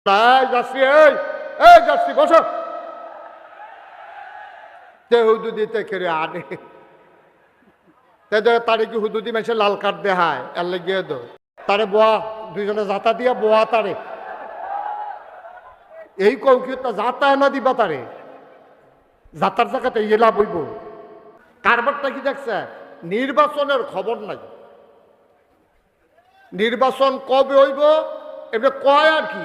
যাচ্ছি, এই এই যাচ্ছি, বসো। তে হুদুদিতে কেড়ে আনে তারে কি হুদুদি মেসে লাল কার্ড দেহায় এর লেগে দো তারে বোয়া দুইজনে যাতা দিয়া বোয়া তারে এই কৌকি যাতা না দিবা তারে যাতার জায়গাতে ইয়েলা বইব। কারবারটা কি দেখছে? নির্বাচনের খবর নাই। নির্বাচন কবে হইব এবার কয় আর কি,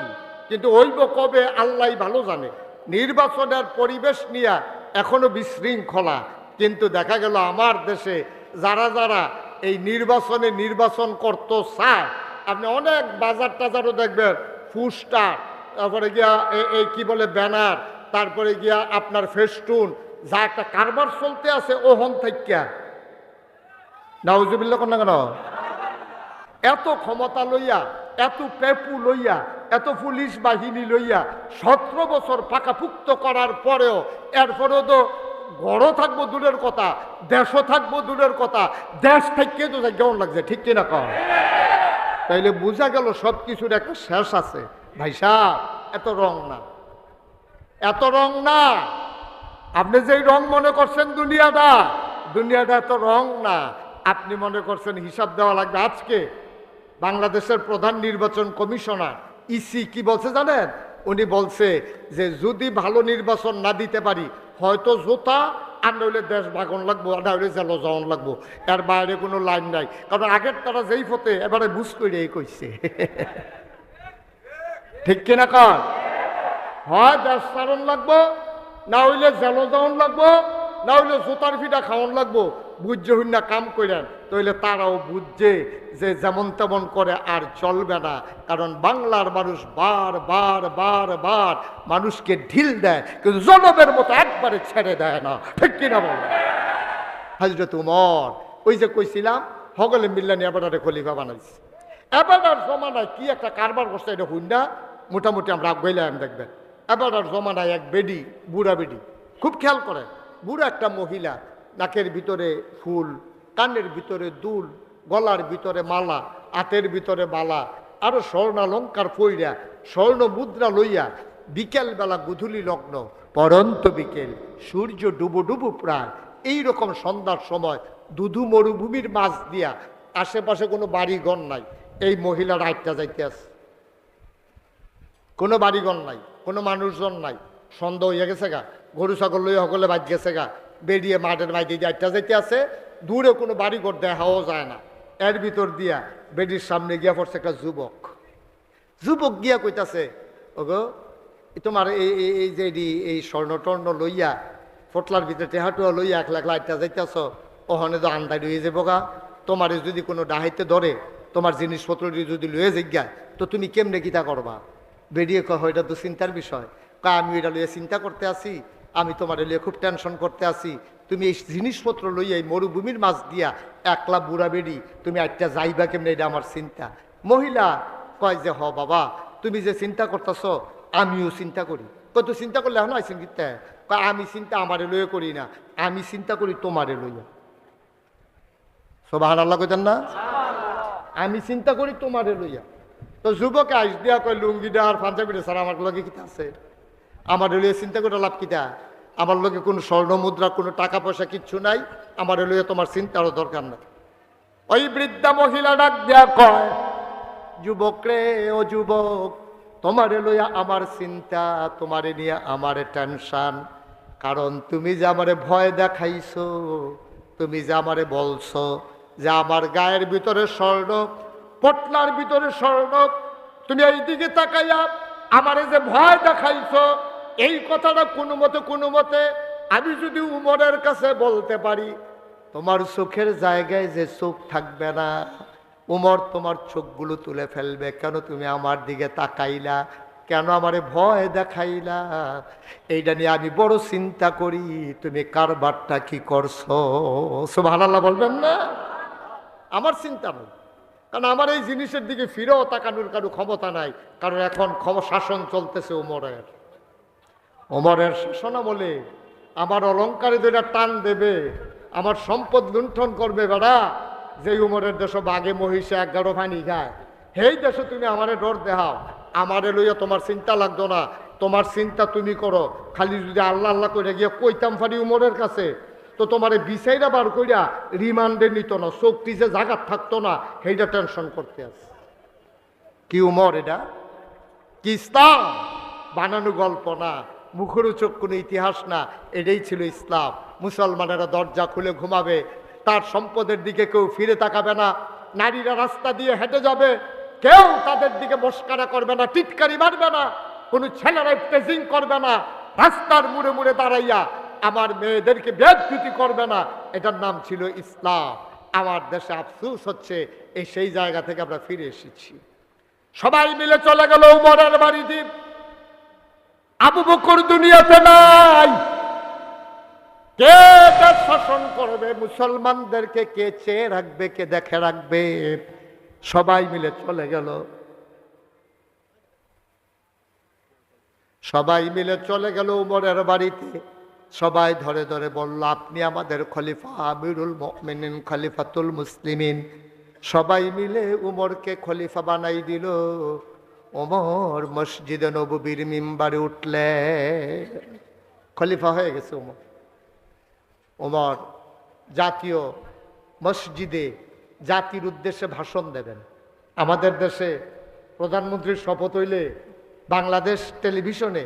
কিন্তু হইব কবে আল্লাহ ভালো জানে। নির্বাচনের পরিবেশ নিয়ে এখনো বিশৃঙ্খলা, কিন্তু দেখা গেল আমার দেশে যারা যারা এই নির্বাচন করতে চায়, আপনি অনেক বাজার টাজারও দেখবেন পোস্টার, তারপরে গিয়া এই কি বলে ব্যানার, তারপরে গিয়া আপনার ফেস্টুন, যা একটা কারবার চলতে আছে ওহন থেকে নাউজুবিল্লাহ কোন না কেন এত ক্ষমতা লইয়া, এত পেপু লইয়া, এত পুলিশ বাহিনী লইয়া 17 বছর পাকাপুক্ত করার পরেও এরপরেও তো গড়ও থাকবো দূরের কথা, দেশও থাকবো দূরের কথা, দেশ থেকে তো কেমন লাগছে, ঠিক কিনা কর? তাইলে বোঝা গেল সব কিছুর একটা শেষ আছে। ভাই সাহেব, এত রং না, এত রং না। আপনি যেই রং মনে করছেন দুনিয়াটা এত রং না। আপনি মনে করছেন হিসাব দেওয়া লাগবে। আজকে বাংলাদেশের প্রধান নির্বাচন কমিশনার ইসি কি বলছে জানেন? উনি বলছে যে যদি ভালো নির্বাচন না দিতে পারি হয়তো জোতা, আর নইলে দেশ ভাগন লাগবো, আর নইলে জেলো যাওয়ান লাগবো। এর বাইরে কোনো লাইন নাই, কারণ আগের তারা যেই ফতে এবারে বুঝ করে এই কইছে ঠিক কিনা কর? হয় দেশ চারণ লাগবো, না হইলে জেলো যাওয়ান লাগবো, না হইলে জোতার ফিটা খাওয়ান লাগবো। বুঝছে হইনা কাম করেন, তাইলে তারাও বুঝছে যে যেমন তেমন করে আর চলবে না। কারণ বাংলার মানুষ বার বার বার বার মানুষকে ঢিল দেয়, কিন্তু জনবের মতো একবারে ছেড়ে দেয় না, ঠিক কিনা বল? হযরত উমর ওই যে কইছিলাম হগলে মিল্লানি এবারে খলিফা বানাইছে। এবারের জমানায় কি একটা কারবার করছে এটা হইনা মোটামুটি আমরা গইলাম দেখবেন। এবারের জমানায় এক বেডি, বুড়া বেডি, খুব খেয়াল করে, বুড়া একটা মহিলা, নাকের ভিতরে ফুল, কানের ভিতরে দুল, গলার ভিতরে মালা, হাতের ভিতরে মালা, আরো স্বর্ণালঙ্কার পইরা, স্বর্ণ মুদ্রা লইয়া, বিকেল বেলা গধূলি লগ্ন, পরন্ত বিকেল, সূর্য ডুবো ডুবো প্রায়, এইরকম সন্ধ্যার সময় দুধু মরুভূমির মাছ দিয়া, আশেপাশে কোনো বাড়িঘর নাই, এই মহিলার আটটা যাইতে আছে। কোনো বাড়িঘর নাই, কোনো মানুষজন নাই, সন্ধ্যা হইয়া গেছে গা, গরু ছাগল লইয়া সকলে বাজ গেছে গা, বেরিয়ে মাঠের মাইতে দিয়ে আটটা যাইতে আছে। দূরে কোনো বাড়িঘর দেখাও যায় না। এর ভিতর দিয়া বেডির সামনে গিয়া পড়ছে একটা যুবক। যুবক গিয়া কইতাছে, ওগো তোমার এই যে এই স্বর্ণটর্ণ লইয়া ফটলার ভিতরে টেহাটুয়া লইয়া একলা একলা আটটা যাইতেছ, ওখানে তো আন্দারি হয়ে যাবো গা। তোমার যদি কোনো ডাহাইতে ধরে, তোমার জিনিসপত্র যদি লইয়া জিজ্ঞায়, তো তুমি কেমনে গীতা করবা? বেরিয়ে কহ এটা তো চিন্তার বিষয়। আমি এটা লইয়া চিন্তা করতে আসি, আমি তোমার লইয়া খুব টেনশন করতে আসি। তুমি এই জিনিসপত্র লইয়া এই মরুভূমির মাছ দিয়া একলা বুড়া বেড়ি তুমি একটা যাইবা কেমনে, এটা আমার চিন্তা। মহিলা কয় যে হ বাবা, তুমি যে চিন্তা করতেছ আমিও চিন্তা করি। কত চিন্তা করলে এখন আইসেন গীতা? আমি চিন্তা আমারে লইয়া করি না, আমি চিন্তা করি তোমারে লইয়া। সুবহানাল্লাহ কইতেন না? আমি চিন্তা করি তোমারে লইয়া। তো যুবকে আইস দিয়া কয় লুঙ্গিটা আর পাঞ্জাবিটা স্যার আমার লগে কিতা আছে? আমার লইয়া চিন্তা করে লাভ কিতা? আমার লগে কোনো স্বর্ণ মুদ্রা, কোনো টাকা পয়সা কিচ্ছু নাই, আমার লইয়া তোমার চিন্তারও দরকার নাই। ওই বৃদ্ধা মহিলা ডাক দিয়া কয়, যুবক রে, ও যুবক, তোমারে লইয়া আমার চিন্তা, তোমারে নিয়ে আমার টেনশন। কারণ তুমি যে আমারে ভয় দেখাইছো, তুমি যে আমারে বলছো যে আমার গায়ের ভিতরে স্বর্ণ, পটলার ভিতরে স্বর্ণ, তুমি এইদিকে তাকাইয়া আমারে যে ভয় দেখাইছো, এই কথাটা কোনো মতে আমি যদি উমরের কাছে বলতে পারি, তোমার চোখের জায়গায় যে চোখ থাকবে না, উমর তোমার চোখগুলো তুলে ফেলবে। কেন তুমি আমার দিকে তাকাইলা? কেন আমারে ভয় দেখাইলা? এইটা নিয়ে আমি বড় চিন্তা করি। তুমি কারবারটা কি করছো? সুবহানাল্লাহ বলবেন না? আমার চিন্তা নেই, কারণ আমার এই জিনিসের দিকে ফিরেও তাকানোর কারো ক্ষমতা নাই। কারণ এখন শাসন চলতেছে ওমরের শাসন বলে আমার অলঙ্কারে যেটা টান দেবে, আমার সম্পদ লুণ্ঠন করবে বেড়া। যে উমরের দেশ বাঘে মহিষে 11 পানি খায়, সেই দেশে তুমি আমারে ডর দেখাও। আমারে লইয়া তোমার চিন্তা লাগতো না, তোমার চিন্তা তুমি করো। খালি যদি আল্লাহ আল্লাহ করে গিয়ে কইতাম ফারি উমরের কাছে, তো তোমারে বিচাইরা বার কইরা রিমান্ডে নিত না, চোখটি যে জায়গা থাকতো না, সেইটা টেনশন করতে আছে। কি উমর এটা? কি ইসলাম? বানানো গল্প না, মুখরোচক কোনো ইতিহাস না, এটাই ছিল ইসলাম। মুসলমানেরা দরজা খুলে ঘুমাবে, তার সম্পদের দিকে কেউ ফিরে তাকাবে না, নারীরা রাস্তা দিয়ে হেঁটে যাবে, কেউ তাদের দিকে মস্কারা করবে না, টিটকারি মারবে না, কোনো ছেলেরাই প্রেজিং করবে না, রাস্তার মুড়ে মুড়ে দাঁড়াইয়া আমার মেয়েদেরকে বেয়াদবি করবে না। এটার নাম ছিল ইসলাম। আমার দেশে আফসোস হচ্ছে এই সেই জায়গা থেকে আমরা ফিরে এসেছি। সবাই মিলে চলে গেল উমরের বাড়িতে। আবু বকর দুনিয়াতে নাই। কে দেশ শাসন করবে? মুসলমানদেরকে কে চেয়ে রাখবে, কে দেখে রাখবে? সবাই মিলে চলে গেল। সবাই মিলে চলে গেল উমরের বাড়িতে। সবাই ধরে ধরে বলল, আপনি আমাদের খলিফা, আমিরুল মুমিনিন, খলিফাতুল মুসলিমিন। সবাই মিলে উমরকে খলিফা বানাই দিল। ওমর মসজিদে নববীর মিম্বারে উঠলে, খলিফা হয়ে গেছে ওমর। ওমর জাতীয় মসজিদে জাতির উদ্দেশ্যে ভাষণ দেবেন। আমাদের দেশে প্রধানমন্ত্রীর শপথ হইলে বাংলাদেশ টেলিভিশনে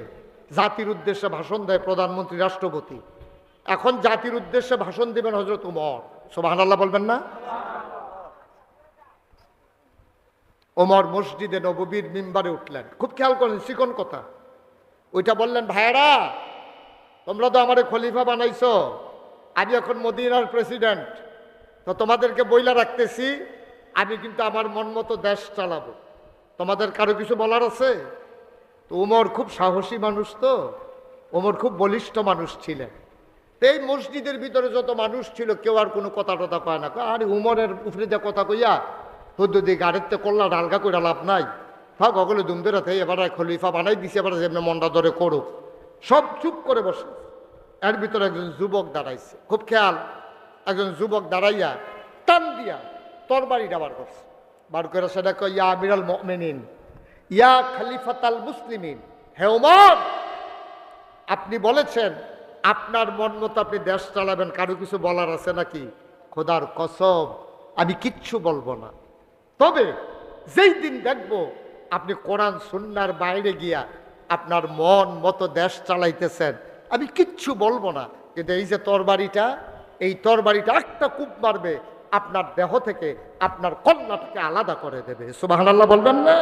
জাতির উদ্দেশ্যে ভাষণ দেয় প্রধানমন্ত্রী, রাষ্ট্রপতি। এখন জাতির উদ্দেশ্যে ভাষণ দিবেন হযরত ওমর। সুবহানাল্লাহ বলবেন না? ওমর মসজিদে নববীর মিম্বারে উঠলেন। খুব খেয়াল করেন, চিকন কথা। ওইটা বললেন, ভাইরা তোমরা তো আমারে খলিফা বানাইছো, আমি এখন মদিনার প্রেসিডেন্ট, তো তোমাদেরকে বইলা রাখতেছি, আমি কিন্তু আমার মন মতো দেশ চালাবো। তোমাদের কারো কিছু বলার আছে? তো ওমর খুব সাহসী মানুষ, তো ওমর খুব বলিষ্ঠ মানুষ ছিলেন। এই মসজিদের ভিতরে যত মানুষ ছিল কেউ আর কোনো কথা টথা কয় না। আর উমরের উপরে যে কথা কইয়া হুদ্দুদি গাড়িতে করলা ডালগা করে লাভ নাই, থাক অগলে দুমদের থেকে এবার খলিফা বানাই দিছে, এবার যেমনি মনটা ধরে করুক। সব চুপ করে বসে। এর ভিতরে একজন যুবক দাঁড়াইছে, খুব খেয়াল। একজন যুবক দাঁড়াইয়া টান দিয়া তরবারিটা বার করছে। বার করে সেটা কয়, ইয়া আমিরুল মুমিনিন, ইয়া খলিফাতাল মুসলিমিন। হে ওমর, আপনি বলেছেন আপনার মন মতো আপনি দেশ চালাবেন, কারো কিছু বলার আছে নাকি? খোদার কসম আমি কিচ্ছু বলবো না। তবে যেই দিন দেখব আপনি কোরআন সুন্নাহর বাইরে গিয়া আপনার মন মতো দেশ চালাইতেছেন, আমি কিচ্ছু বলবো না। কিন্তু এই যে তরবারিটা, এই তরবারিটা একটা কূপ মারবে, আপনার দেহ থেকে আপনার কল্যাণটাকে আলাদা করে দেবে। সুবহানাল্লাহ বলবেন না?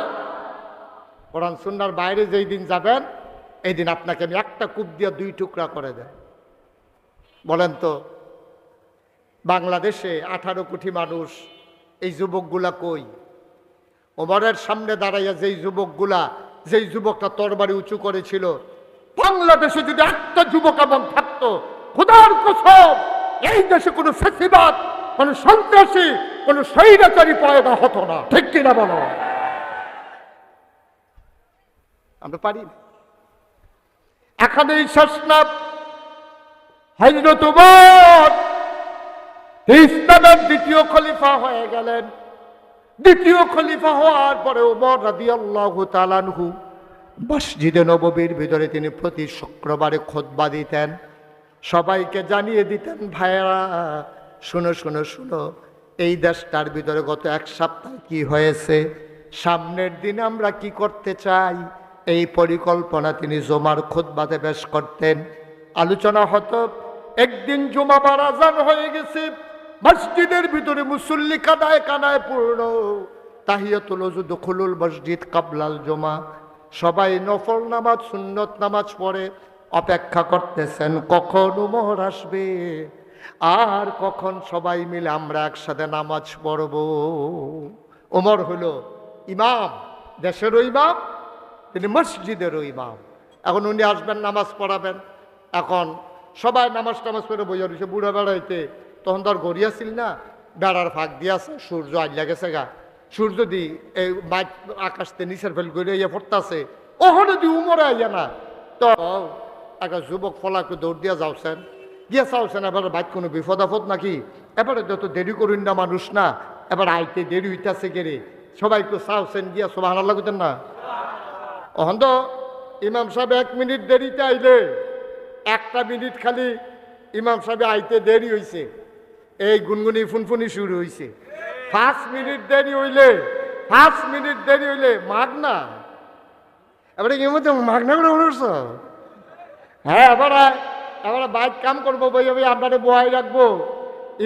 কোরআন সুন্নাহর বাইরে যেই দিন যাবেন, এই দিন আপনাকে আমি একটা কূপ দিয়ে 2 টুকরা করে দেব। বলেন তো, বাংলাদেশে 18 কোটি মানুষ, এই যুবকগুলা কই? ওমরের সামনে দাঁড়াইয়া যেই যুবকগুলা, যেই যুবকটা তরবারি উঁচু করেছিল, বাংলাদেশে যদি একটা যুবক এমন থাকতো, খোদার কসম এই দেশে কোনো ফ্যাসিবাদ, কোনো সন্ত্রাসী, কোনো স্বৈরাচারী পয়দা হতো না। ঠিক কিনা বলো? আমরা পারি না। এখানেই শেষ না। হযরত ওমর ইসলামের দ্বিতীয় খলিফা হয়ে গেলেন। দ্বিতীয় খলিফা হওয়ার পরে ওমর রাদিয়াল্লাহু তাআলা আনহু মসজিদে নববীর ভিতরে তিনি প্রতি শুক্রবারে খুতবা দিতেন। সবাইকে জানিয়ে দিতেন, ভাইরা শুনো শুনো শুনো, এই দেশটার ভিতরে গত 1 সপ্তাহ কি হয়েছে, সামনের দিনে আমরা কি করতে চাই, এই পরিকল্পনা তিনি জুমার খুতবাতে পেশ করতেন। আলোচনা হতো। একদিন জুমাবার আজান হয়ে গেছে, মসজিদের ভিতরে মুসল্লি কানায় কানায় পূর্ণ। তাহিয়াতুল ওযু দুখুলুল মসজিদ কাবলাল জুমা। সবাই নফল নামাজ, সুন্নত নামাজ পড়ে অপেক্ষা করতেছেন কখন ওমর আসবে আর কখন সবাই মিলে আমরা একসাথে নামাজ পড়ব। ওমর হলো ইমাম, দেশেরও ইমাম, তিনি মসজিদেরও ইমাম। এখন উনি আসবেন, নামাজ পড়াবেন। এখন সবাই নামাজ টামাজ করে বইয়া রয়েছে বুড়া বেড়াইতে। তখন তো আর গড়ি আসছিল না, বেড়ার ফাঁক দিয়ে আছে, সূর্য আইলা গেছে গা। সূর্য দি এই মাঠ আকাশতে নিচের ফেল করে ইয়ে পড়তেছে, ওখানে দি উমরে আইয়া না। তো একটা যুবক ফলাকে দৌড় দিয়া যাওছেন, গিয়া চাওছেন এবার বাইক কোনো বিপদ আপদ নাকি, এবারে যত দেরি করুন না মানুষ না, এবার আইতে দেরি হইতেছে গেরে। সবাই একটু চাওছেন, গিয়া সুবহানাল্লাহ কইতেন না? অহন তো ইমাম সাহেব 1 মিনিট দেরিতে আইলে 1টা মিনিট খালি ইমাম সাহেব আইতে দেরি হইছে, এই গুনগুনি ফুনফুনি শুরু হইছে। 5 মিনিট দেরি হইলে 5 মিনিট দেরি হইলে মাগনা। এবারে কি মতো মাগনা করে উঠছ? হ্যাঁ, এবার বাইক কাম করবো, বই আপনারে বহাই রাখবো।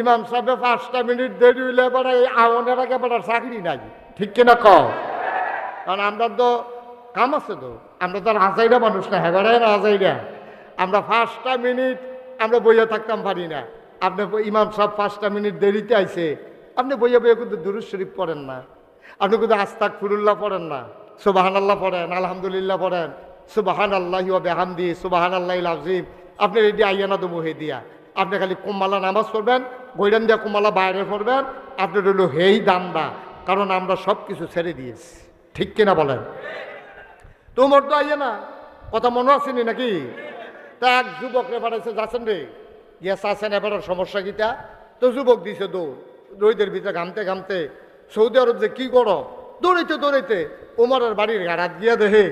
ইমাম সাহেব 5টা মিনিট দেরি হইলে এবারে এই আওয়ানের আগে এবার চাকরি নাই, ঠিক কিনা কও? কারণ আমরা তো কাম আছে, তো আমরা তো রাজাইরা মানুষ না, হ্যাঁ রাজাইরা। আমরা 5টা মিনিট আমরা বইয়া থাকতাম পারি না। আপনি ইমাম সাহেব 5টা মিনিট দেরিতে আইছে, আপনি বইয়া বইয়া কিন্তু দুরূদ শরীফ পড়েন না, আপনি কিন্তু আস্তাগফিরুল্লাহ পড়েন না, সুবহানাল্লাহ পড়েন, আলহামদুলিল্লাহ পড়েন, সুবহানাল্লাহি ওয়া বিহামদিহি সুবহানাল্লাহিল আযীম। আপনি রেডি আইয়া না তো বহে দিয়া আপনি খালি কুমালা নামাজ পড়বেন, গৈরান দিয়া কুমালা বাইরে পড়বেন, আপনার হলো হেই দান্দা। কারণ আমরা সব কিছু ছেড়ে দিয়েছি, ঠিক কিনা বলেন? তোমার তো আইয়া না, কথা মনে আসেনি নাকি? তা এক যুবক রে পাঠাইছে, যাচ্ছেন রে ইয়েস আসেন, এবার সমস্যা কিটা? তো যুবক দিছে দৌড়, রোদের ভিতরে ঘামতে ঘামতে। সৌদি আরব যে কি করো, দৌড়াইতে দৌড়াইতে ওমরের বাড়ির গাড়াত গিয়া দেহে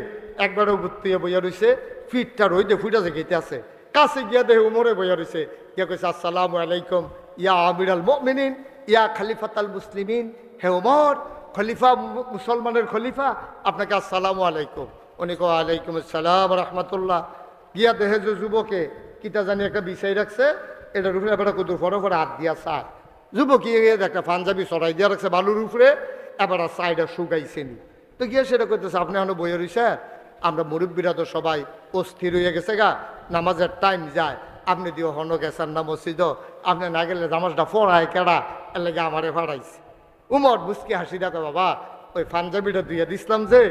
একবারও বুত্তিয়ে বইয়া রয়েছে, ফিটটা রইতে ফুটা যে গেতে আছে। কাছে গিয়া দেহে উমরে বইয়া রয়েছে, গিয়া কইছে আসসালামু আলাইকুম ইয়া আমিরাল মুমিনিন ইয়া খলিফাতাল মুসলিমিন। হে উমর, খলিফা, মুসলমানের খলিফা, আপনাকে আসসালামু আলাইকুম। উনি কো আলাইকুম আসসালাম রহমতুল্লাহ। গিয়া দেহে যে যুবকে কিতা জানি একটা বিষয় রাখছে, এটার উপরে এবার কুদুর ফটো করে হাত দিয়া চায়। যুবকী একটা পাঞ্জাবি চড়াই দিয়া রাখছে বালুর উপরে, এবার সাইডে শুকাইছেনি। তো গিয়ে সেটা করতেছে, আপনি এখনো বইয়ে রয়েছে, আমরা মুরব্বীরা তো সবাই অস্থির হয়ে গেছে গা, নামাজের টাইম যায়, আপনি দিও হন গেছেন না মসজিদ, আপনি না গেলে নামাজটা পড়ায় কেডা, এর লেগে আমারে ফাড়াইছে। উমর মুসকি হাসি দেখো, বাবা ওই পাঞ্জাবিটা দুইয়া দিছিলাম যে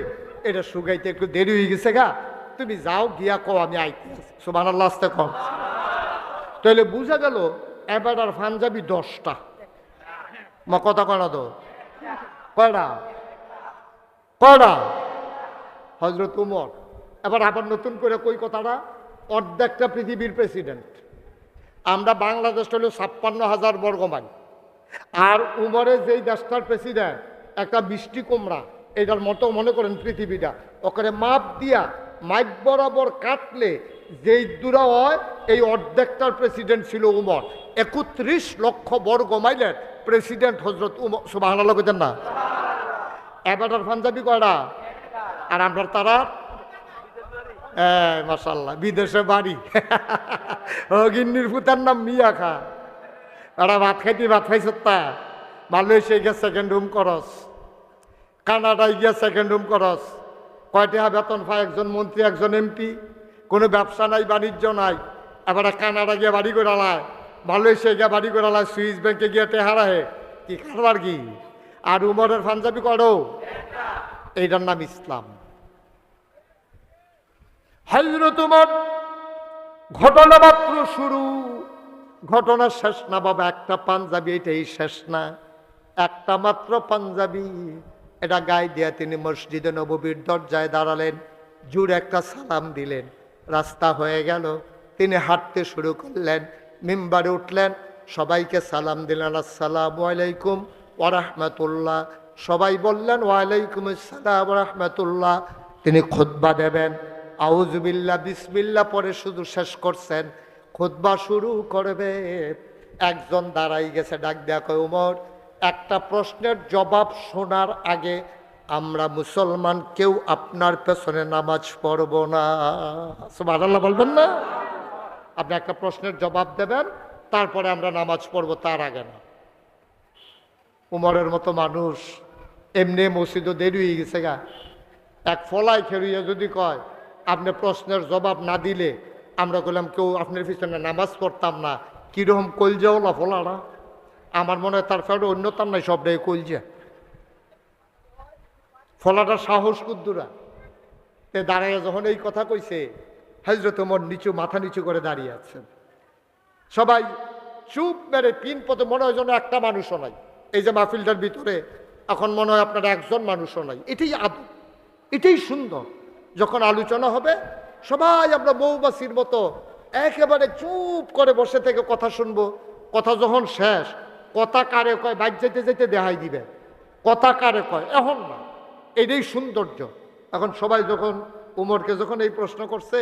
এটা শুকাইতে একটু দেরি হয়ে গেছে গা, তুমি যাও গিয়া কও আমি আইতে আছি। সুবহানাল্লাহ, আসতে কম। তাহলে বুঝা গেল এবার আর পাঞ্জাবি 10টা। মা কথা কয় না তো, কয়টা কয়টা? হযরত উমর এবার আবার নতুন করে কই কথাটা, অর্ধেকটা পৃথিবীর প্রেসিডেন্ট। আমরা বাংলাদেশ হলো 56,000 বর্গ মাইল, আর উমরের যেই দেশটার প্রেসিডেন্ট একটা মিষ্টি কুমড়া, এটার মতো মনে করেন পৃথিবীটা। ওখানে মাপ দিয়া মাইক বরাবর কাটলে যেই দূরা হয়, এই অর্ধেকটার প্রেসিডেন্ট ছিল উমর। 31 লক্ষ বর্গ মাইলের প্রেসিডেন্ট হযরত উমর। সুবহানাল্লাহ কইতেন না? এবারটার পাঞ্জাবি কয়টা? আর আমরা তারা মাশাআল্লাহ বিদেশে বাড়ি। ও গিন্নির পুতার নাম মিয়া খা। ওরা ভাত খাইতে ভাত খাইছ, তা মালয়েশিয়া গিয়া সেকেন্ড রুম করস, কানাডায় গিয়া সেকেন্ড রুম করস। কয়টা বেতন পায় একজন মন্ত্রী, একজন এমপি? কোনো ব্যবসা নাই, বাণিজ্য নাই। এবার কানাডা গিয়া বাড়ি করে আলায়, মালয়েশিয়া গিয়া বাড়ি করে আলায়, সুইস ব্যাংকে গিয়া টেহারাহে, কি খাবার কি? আর উমরের পাঞ্জাবি করো, এইটার নাম ইসলাম। হযরত উমর ঘটনা মাত্র শুরু, ঘটনা শেষ না বাবা। একটা পাঞ্জাবি, এটাই শেষ না, একটা মাত্র পাঞ্জাবি। এটা গায়ে দিয়া তিনি মসজিদে নববীর দরজায় দাঁড়ালেন, জোরে একটা সালাম দিলেন, রাস্তা হয়ে গেল। তিনি হাঁটতে শুরু করলেন, মিম্বারে উঠলেন, সবাইকে সালাম দিলেন, আসসালামু আলাইকুম ওয়া রাহমাতুল্লাহ। সবাই বললেন ওয়ালাইকুম আসসালাম ওয়া রাহমাতুল্লাহ। তিনি খুতবা দেবেন, আউযুবিল্লাহ বিসমিল্লাহ পরে শুধু শেষ করছেন, খুতবা শুরু করবে। একজন দাঁড়াই গেছে, ডাক দেয়া কয়, উমর একটা প্রশ্নের জবাব শোনার আগে আমরা মুসলমান কেউ আপনার পেছনে নামাজ পড়ব না। সুবহানাল্লাহ বলবেন না? আপনি একটা প্রশ্নের জবাব দেবেন, তারপরে আমরা নামাজ পড়ব, তার আগে না। উমরের মতো মানুষ এমনি মসজিদও দেরি হয়ে গেছে গা, এক ফলাই খেরুইয়া যদি কয় আপনি প্রশ্নের জবাব না দিলে আমরা বললাম কেউ আপনার পিছনে নামাজ পড়তাম না, কিরকম কলজাওলা ফলাটা। আমার মনে হয় তার ফেরো অন্যতার নাই, সবটাই কলজা। ফলাটা সাহস কুদ্দুরা তে দাঁড়াইয়া যখন এই কথা কইছে, হযরত ওমর নিচু, মাথা নিচু করে দাঁড়িয়ে আছেন। সবাই চুপ মেরে পিন পথে, মনে হয় যেন একটা মানুষও নাই। এই যে মাহফিলটার ভিতরে এখন মনে হয় আপনারা একজন মানুষও নাই। এটাই আদব, এটাই সুন্দর। যখন আলোচনা হবে সবাই আমরা মৌমাছির মতো একেবারে চুপ করে বসে থেকে কথা শুনবো। কথা যখন শেষ, কথা কারে কয় বাইক যেতে যেতে দেখাই দিবে, কথা কারে কয় এখন না। এটাই সৌন্দর্য। এখন সবাই যখন উমরকে যখন এই প্রশ্ন করছে,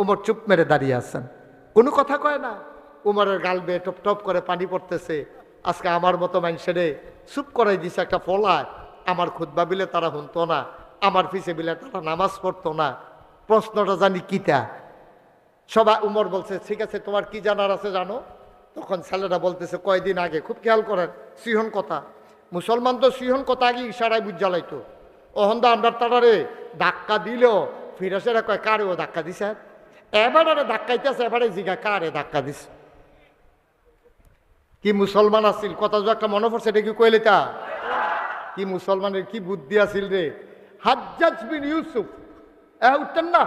উমর চুপ মেরে দাঁড়িয়ে আছেন, কোনো কথা কয় না। উমরের গাল বেয়ে টপ টপ করে পানি পড়তেছে। আজকে আমার মতো মানুষেরে চুপ করাই দিছে একটা ফলায়। আমার খুতবা বিলে তারা শুনতো না, আমার পিছে বিলে তারা নামাজ পড়তো না। প্রশ্নটা জানি কিতা। সবাই উমর বলছে, ঠিক আছে তোমার কি জানার আছে জানো। তখন ছেলেরা বলতেছে, কয়দিন আগে, খুব খেয়াল করেন সিহন কথা, মুসলমান তো সিহন কথা আগে ইশারায় বুঝ জ্বালাইতো। অহন্দা আমরা তারারে ধাক্কা দিলেও ফিরাসেরা কয়, কারে ও ধাক্কা দিছে, এবারে ধাক্কাইতেছে, এবারে জিগা কারে ধাক্কা দিছে। কি মুসলমান আসিল, কথা যে একটা মনে পড়ছে, এটা কি কইলে তা কি মুসলমানের কি বুদ্ধি আসিল রে। হাজ্জাজ বিন ইউসুফ, উঠতেন না,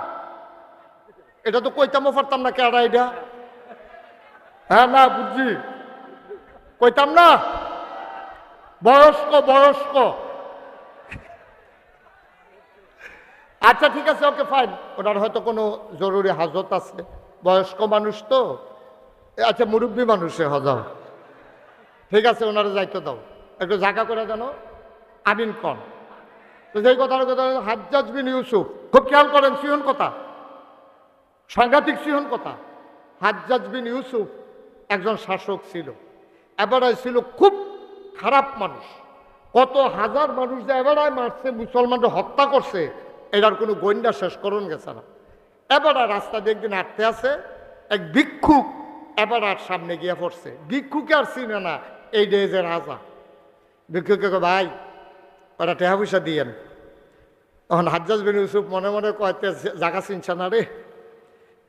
এটা তো কইতামও পারতাম না, কেডা এটা। হ্যাঁ না বুঝছি, কইতাম না, বয়স্ক বয়স্ক। আচ্ছা ঠিক আছে, ওকে ফাইন, ওনার হয়তো কোনো জরুরি হাজত আছে, বয়স্ক মানুষ তো। আচ্ছা মুরব্বী মানুষে হজাও, ঠিক আছে, ওনারা যাইতে দাও, একটু জায়গা করে জানো আমিন কন। তো যেই কথার কথা, হাজ্জাজ বিন ইউসুফ, খুব খেয়াল করেন সিহন কথা, সাংঘাতিক সিহন কথা। হাজ্জাজ বিন ইউসুফ একজন শাসক ছিল, এবারে ছিল খুব খারাপ মানুষ। কত হাজার মানুষ যে এবারে মারছে, মুসলমানরা হত্যা করছে, এটার কোনো গন্ডা শেষ করুন গেছে না। এবারে রাস্তা দিয়ে একদিন হাঁটতে আছে, এক ভিক্ষুক এবার আর সামনে গিয়ে পড়ছে। ভিক্ষুকে আর চিনে না, এই যে রাজা। ভিক্ষুকে ভাই ওরা টেহা পয়সা দিয়েন। তখন হাজ্জাজ বিন ইউসুফ মনে মনে কয়তে, জায়গা চিনছে না রে,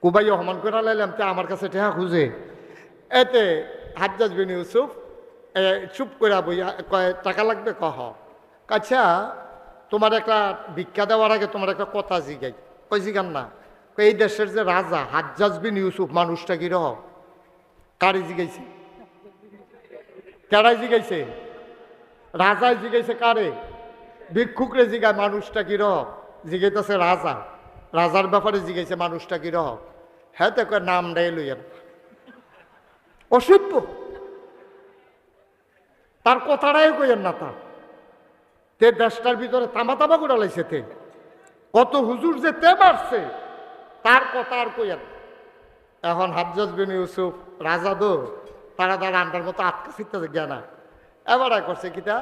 কুবাইও হমান করে লাইলাম, তে আমার কাছে টেহা খুঁজে। এতে হাজ্জাজ বিন ইউসুফ চুপ করে বইয়া কয়, টাকা লাগবে, কহ। আচ্ছা তোমার একটা ভিক্ষা দেওয়ার আগে তোমার একটা কথা জিগাই। কই জিগান না। এই দেশের যে রাজা হাজ্জাজ বিন ইউসুফ, মানুষটা কি রহ, কারে জিগাইছে, কেডাই জিগাইছে, রাজায় জিগাইছে কারে, ভিক্ষুকরে জিগায় মানুষটা কি রহ, জিগাইতেছে রাজা, রাজার ব্যাপারে জিগাইছে মানুষটা কি রহ। হ্যাঁ তো নাম রে লইয়েন, অসভ্য, তার কথাটাই কইয়েন না। তার তে দেশটার ভিতরে তামা তামা করে লাইছে, তে কত হুজুর যে তে মারছে, তার কথা আর কইয়েন। এখন হাজ্জাজ বিন ইউসুফ রাজা দো, তারা তারা আন্ডার মতো আটকা ফিরতে জ্ঞানা। এবার করছে কিটা,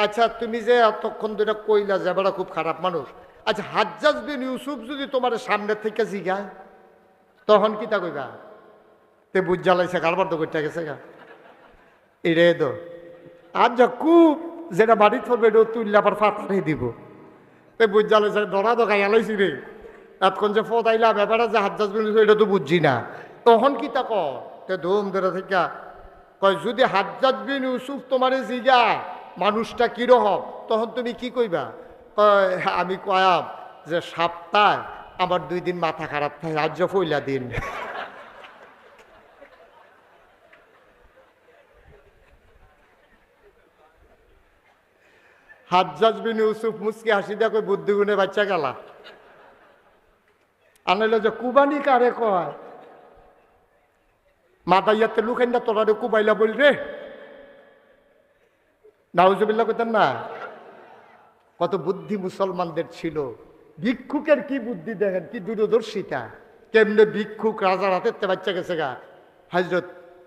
আচ্ছা তুমি যে এতক্ষণ ধরে কইলা যে এবার খুব খারাপ মানুষ, আচ্ছা হাজ্জাজ বিন ইউসুফ যদি তোমার সামনে থেকে জিগায় তখন কিতা কইবা। তে বুঝ জ্বালাইছে, কারবার তো করতে গেছে গা এরে দো। আর যা খুব যেটা বাড়ি থাকবে এটা তুললে আবার ফাটাই দিব। তে বুঝ জ্বালাইছে, ধরা তো গাই আলাইছি রে, এতক্ষণ যে ফতাইলাম, এবারে যে হাজ্জাজ বিন ইউসুফ এটা তো বুঝছি না, তখন কিতা কর। তে ধুম ধরে থেকে কয়, যদি হাজ্জাজ বিন ইউসুফ তোমারে জিগায় মানুষটা কিরকম, তখন তুমি কি কইবা। আমি কয়াম যে সপ্তাহে আমার 2 দিন মাথা খারাপ থাকে, আজ পয়লা দিন। হাজ্জাজ বিন ইউসুফ মুসকি হাসি দিয়া কই, বুদ্ধি গুণে বাচ্চা গেলা। আনাইল যে কুবানি কারে কয়, মাদাইয়াতে লুকেন না তোরা কুবাইলা বল রে, নাউজুবিল্লাহ কইতেন না। কত বুদ্ধি মুসলমানদের ছিল। ভিক্ষুকের কি বুদ্ধি দেখেন, কি দূরদর্শিতা, কেমনে ভিক্ষুক রাজার হাতে বাচ্চা গেছে গা। হযরত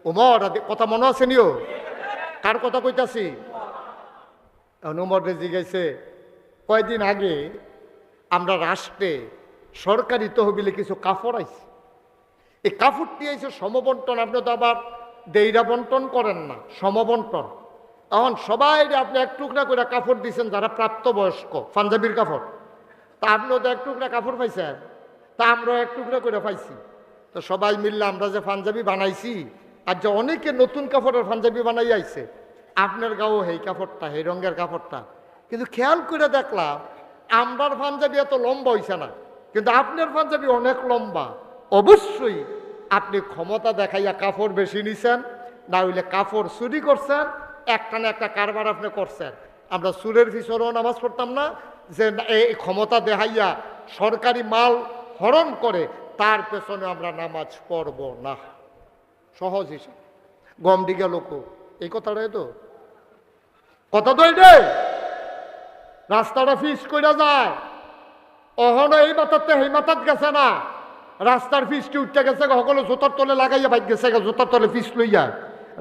ওমর কথা মনে আছে নিও, কার কথা কইতাছি। ওমর জিজ্ঞাসে, কয়দিন আগে আমরা রাষ্ট্রে সরকারি তহবিলে কিছু কাপড় আইছে, এই কাপড়টি আইছে সমবন্টন, আপনি তো আবার দেইরা বন্টন করেন না, সমবন্টন। এখন সবাই আপনি এক টুকরা করে কাপড় দিচ্ছেন যারা প্রাপ্তবয়স্ক, পাঞ্জাবির কাপড়। তা আপনিও তো এক টুকরা কাপড় পাইছেন, তা আমরাও এক টুকরা করে পাইছি। তো সবাই মিললে আমরা যে পাঞ্জাবি বানাইছি, আর যে অনেকে নতুন কাপড়ের পাঞ্জাবি বানাই আইছে, আপনার গাও এই কাপড়টা, এই রঙের কাপড়টা। কিন্তু খেয়াল করে দেখলাম আমরার পাঞ্জাবি এত লম্বা হইছে না, কিন্তু আপনার পাঞ্জাবি অনেক লম্বা। অবশ্যই আপনি ক্ষমতা দেখাইয়া কাপড় বেশি নিছেন, না হইলে কাপড় চুরি করছেন, একটা না একটা কারবার আপনি করছেন। আমরা চুরের পিছনেও নামাজ পড়তাম না, যে এই ক্ষমতা দেখাইয়া সরকারি মাল হরণ করে তার পেছনে আমরা নামাজ পড়ব না। সহজ হিসেবে গম দিকে লোক, এই কথাটাই তো কথা তো এইটাই। রাস্তাটা ফিস কইরা যায়, অহনো এই মাথাতে এই মাথাত গেছে না, রাস্তার ফিসটি উঠতে গেছে, সকলো জোতার তলে লাগাইয়া বাইক গেছে, জোতার তলে ফিস লইয়া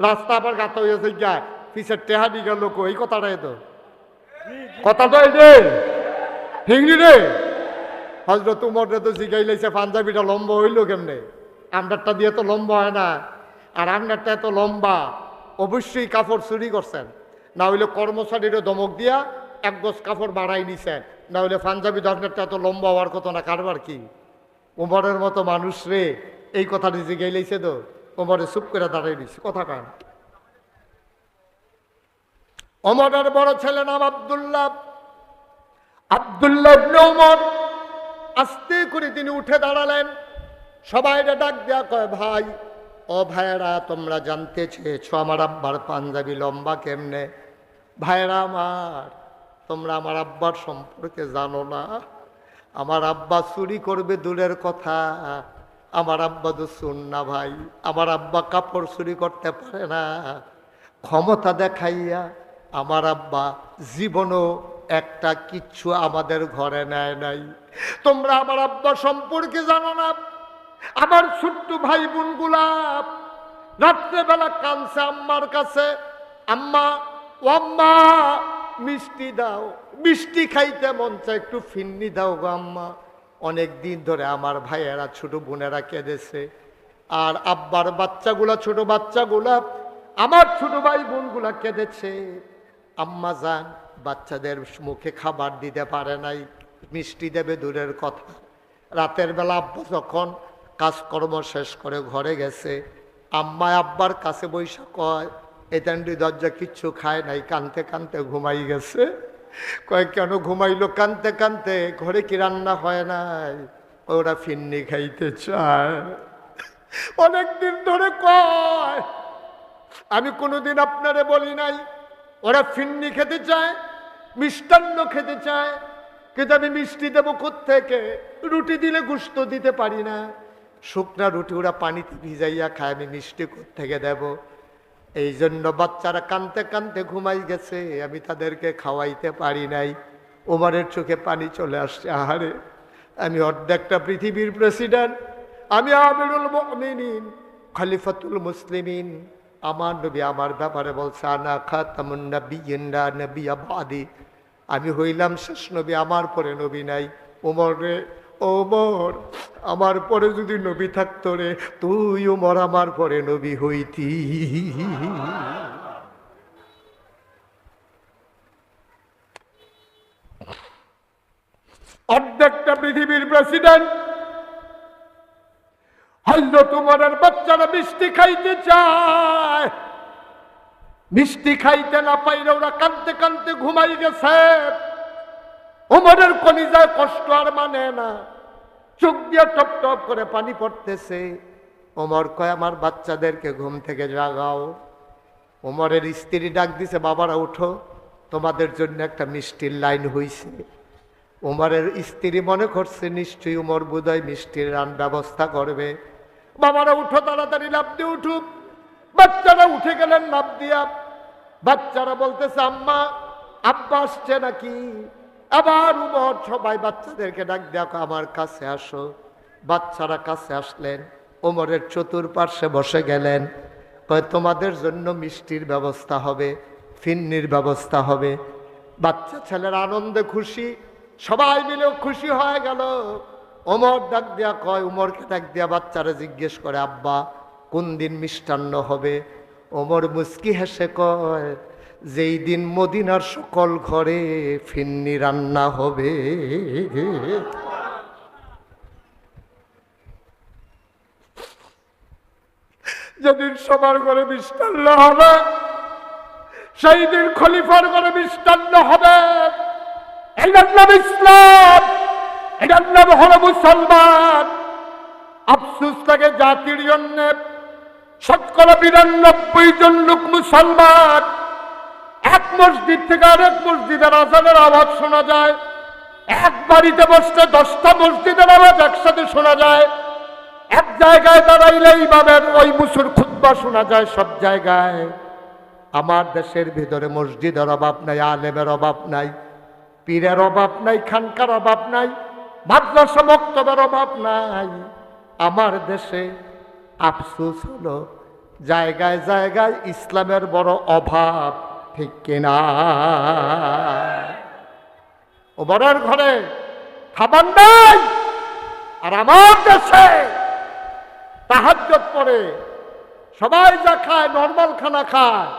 রাস্তা আবার গাতা হইয়াছে গা, ফিসের টেহা দিগা লোক, এই কথাটাই তো কথাটা এই যে হিংড়ি রে। হজরত উমরে তো জিগাই লাইছে পাঞ্জাবিটা লম্বা হইলো কেমনে, আমদারটা দিয়ে তো লম্বা হয় না, আর আমদারটা এত লম্বা, অবশ্যই কাপড় চুরি করছেন, না হইলে কর্মচারীরও ধমক দিয়া এক গজ কাপড় বাড়াই নিছেন, না হইলে পাঞ্জাবি ধরনেরটা এত লম্বা হওয়ার কথা না, কারবার কি। উমরের মতো মানুষ রে এই কথাটি জিগাই লাইছে তো উমরে চুপ করে দাঁড়াই দিছে, কথা কান। ওমরের বড় ছেলে নাম আব্দুল্লাহ, আব্দুল্লাহ ইবনে ওমর। আস্তে করে তিনি উঠে দাঁড়ালেন, সবাই ডাক দেয়া কয় ভাই, ও ভাইয়েরা তোমরা জানতে চেয়েছো আমার আব্বার পাঞ্জাবি লম্বা কেমনে। ভাইয়েরা আমার, তোমরা আমার আব্বার সম্পর্কে জানো না। আমার আব্বা চুরি করবে দূরের কথা, আমার আব্বা তো শুন না ভাই, আমার আব্বা কাপড় চুরি করতে পারে না। ক্ষমতা দেখাইয়া আমার আব্বা জীবনও একটা কিচ্ছু আমাদের ঘরে নেয় নাই। তোমরা আমার আব্বা সম্পর্কে জানো না। আমার ছোট্ট ভাই বোনগুলা রাত্রেবেলা কাঁদছে আম্মার কাছে, আম্মা ও আম্মা মিষ্টি দাও, মিষ্টি খাইতে মন চায়, একটু ফিন্নি দাও গো আম্মা। অনেক দিন ধরে আমার ভাইয়েরা ছোট বোনেরা কেঁদেছে, আর আব্বার বাচ্চাগুলা ছোট বাচ্চাগুলা আমার ছোট ভাই বোনগুলা কেঁদেছে। আম্মা যান বাচ্চাদের মুখে খাবার দিতে পারে নাই, মিষ্টি দেবে দূরের কথা। রাতের বেলা আব্বা যখন কাজকর্ম শেষ করে ঘরে গেছে, আম্মা আব্বার কাছে বৈশা কয় এতান্ডি দরজা কিচ্ছু খায় নাই, কানতে কানতে ঘুমাই গেছে। কয় কেন ঘুমাইলো? কানতে কানতে ঘরে কি রান্না হয় নাই, ওরা ফিন্নি খাইতে চায়। অনেকদিন ধরে কয় আমি কোনোদিন আপনারে বলি নাই ওরা ফিন্নি খেতে চায়, মিষ্টান্ন খেতে চায়, কিন্তু আমি মিষ্টি দেবো কোত্থেকে? রুটি দিলে গোশত দিতে পারি না, শুকনা রুটি ওরা পানিতে ভিজাইয়া খায়, আমি মিষ্টি কোত্থেকে দেব? এই জন্য বাচ্চারা কানতে কানতে ঘুমাই গেছে, আমি তাদেরকে খাওয়াইতে পারি নাই। ওমরের চোখে পানি চলে আসছে, আহারে আমি অর্ধেকটা পৃথিবীর প্রেসিডেন্ট, আমি আমিরুল মুমিনিন, খলিফাতুল মুসলিমিন, আমার নবী আমার ব্যাপারে বলছে আনা খাতামুন নাবিয়্যিন লা নাবিয়্যা বাদি, আমি হইলাম শেষ নবী, আমার পরে নবী নাই। ওমর রে ওমর, আমার পরে যদি নবী থাকতো রে, তুই ওমর আমার পরে নবী হইতি। অর্ধেকটা পৃথিবীর প্রেসিডেন্ট, হযরত ওমরের বাচ্চারা মিষ্টি খাইতে চায়, মিষ্টি খাইতে না পাইলে ওরা কাঁদতে কাঁদতে ঘুমাই গেছে। ওমরের কলিজায় কষ্ট আর মানে না, চোখ দিয়ে টপ টপ করে পানি পড়তেছে। ওমর কয় আমার বাচ্চাদেরকে ঘুম থেকে জাগাও। ওমরের স্ত্রী ডাক দিছে, বাবারা উঠো, তোমাদের জন্য একটা মিষ্টির লাইন হইছে। ওমরের স্ত্রী মনে করছে নিশ্চয়ই ওমর বোধহয় মিষ্টির ব্যবস্থা করবে। বাবারা উঠো, তাড়াতাড়ি লাফ দিয়ে উঠুক। বাচ্চারা উঠে গেলেন লাফ দিয়া। বাচ্চারা বলতেছে আম্মা আব্বা আসছে নাকি? আবার উমর সবাই বাচ্চাদেরকে ডাক দেখো আমার কাছে আসো। বাচ্চারা কাছে আসলেন, ওমরের চতুর্পার্শ্বে বসে গেলেন। কয় তোমাদের জন্য মিষ্টির ব্যবস্থা হবে, ফিন্নির ব্যবস্থা হবে। বাচ্চা ছেলের আনন্দে খুশি, সবাই মিলে খুশি হয়ে গেল। ওমর ডাক দিয়া কয়, উমরকে ডাক দিয়া বাচ্চারা জিজ্ঞেস করে আব্বা কোন দিন মিষ্টান্ন হবে? ওমর মুস্কি হেসে কয় যেই দিন মদিনার সকল ঘরে ফিন্নি রান্না হবে। যেদিন সবার ঘরে মিষ্টান্ন হবে, সেই দিন খলিফার ঘরে মিষ্টান্ন হবে। এটার নাম ইসলাম, এটার নাম হলো মুসলমান। আফসোস লাগে জাতির জন্য, ৯৯ জন লোক মুসলমান। এক মসজিদ থেকে আরেক মসজিদের আজানের আওয়াজ শোনা যায়, এক বাড়িতে বসতে 10টা মসজিদের আওয়াজ একসাথে শোনা যায়। এক জায়গায় দাঁড়াইলে ইমামের ওই মুসুর খুতবা শোনা যায় সব জায়গায়। আমার দেশের ভিতরে মসজিদের অভাব নাই, আলেমের অভাব নাই, পীরের অভাব নাই, খানকার অভাব নাই, মাদ্রাসা মক্তবের অভাব নাই। আমার দেশে আফসোস হলো জায়গায় জায়গায় ইসলামের বড় অভাব, ঠিক কিনা? ও বড়ের ঘরে খাবার নাই, আর আমার দেশে তাহাজ্জুদ পড়ে সবাই যা খায় নর্মাল খানা খায়।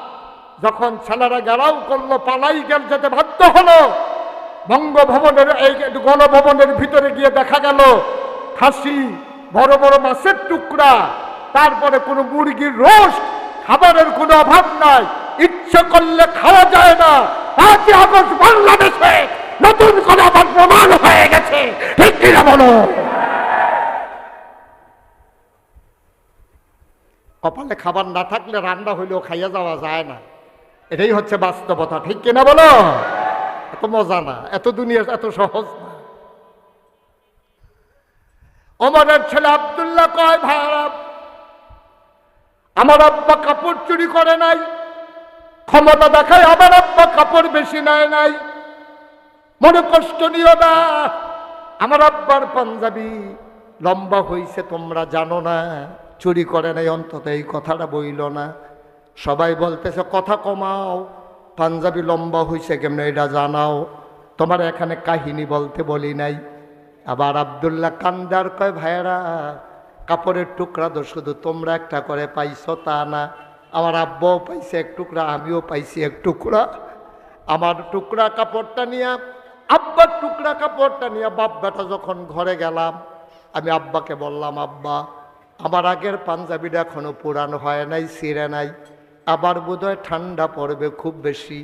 যখন ছেলেরা গেরাও করলো, পালাই গেল, যেতে বাধ্য হলো, বঙ্গভবনের এই গণভবনের ভিতরে গিয়ে দেখা গেল খাসি, বড় বড় মাছের টুকরা, তারপরে কোনো মুরগির রোস্ট, খাবারের কোনো অভাব নাই, ইচ্ছে করলে খাওয়া যায় না। 5 আগস্ট বাংলাদেশে নতুন করে আবার প্রমাণ হয়ে গেছে, ঠিক কিনা বলো? কপালে খাবার না থাকলে রান্না হইলেও খাইয়া যাওয়া যায় না, এটাই হচ্ছে বাস্তবতা, ঠিক কিনা বলো? এত মজা না, এত দুনিয়া এত সহজ না। ওমরের ছেলে আব্দুল্লাহ কয়, ভাইরা, আমার আব্বা কাপড় চুরি করে নাই, ক্ষমতা দেখায় আমার আব্বা কাপড় বেশি নেয় নাই, মনে কষ্ট নিও না, আমার আব্বার পাঞ্জাবি লম্বা হইছে তোমরা জানো না, চুরি করে নাই, অন্তত এই কথাটা বইল না। সবাই বলতেছে কথা কমাও, পাঞ্জাবি লম্বা হইছে কেমনে এটা জানাও, তোমার এখানে কাহিনী বলতে বলি নাই। আবার আব্দুল্লাহ কান্দার কয়, ভাইয়েরা, কাপড়ের টুকরা তো শুধু তোমরা একটা করে পাইছো তা না, আমার আব্বাও পাইছে এক টুকরা, আমিও পাইছি এক টুকরা। আমার টুকরা কাপড়টা নিয়ে, আব্বার টুকরা কাপড়টা নিয়ে বাপ বেটা যখন ঘরে গেলাম, আমি আব্বাকে বললাম, আব্বা, আমার আগের পাঞ্জাবিটা এখনো পুরানো হয় নাই, ছিঁড়ে নাই, আবার বোধহয় ঠান্ডা পড়বে খুব বেশি,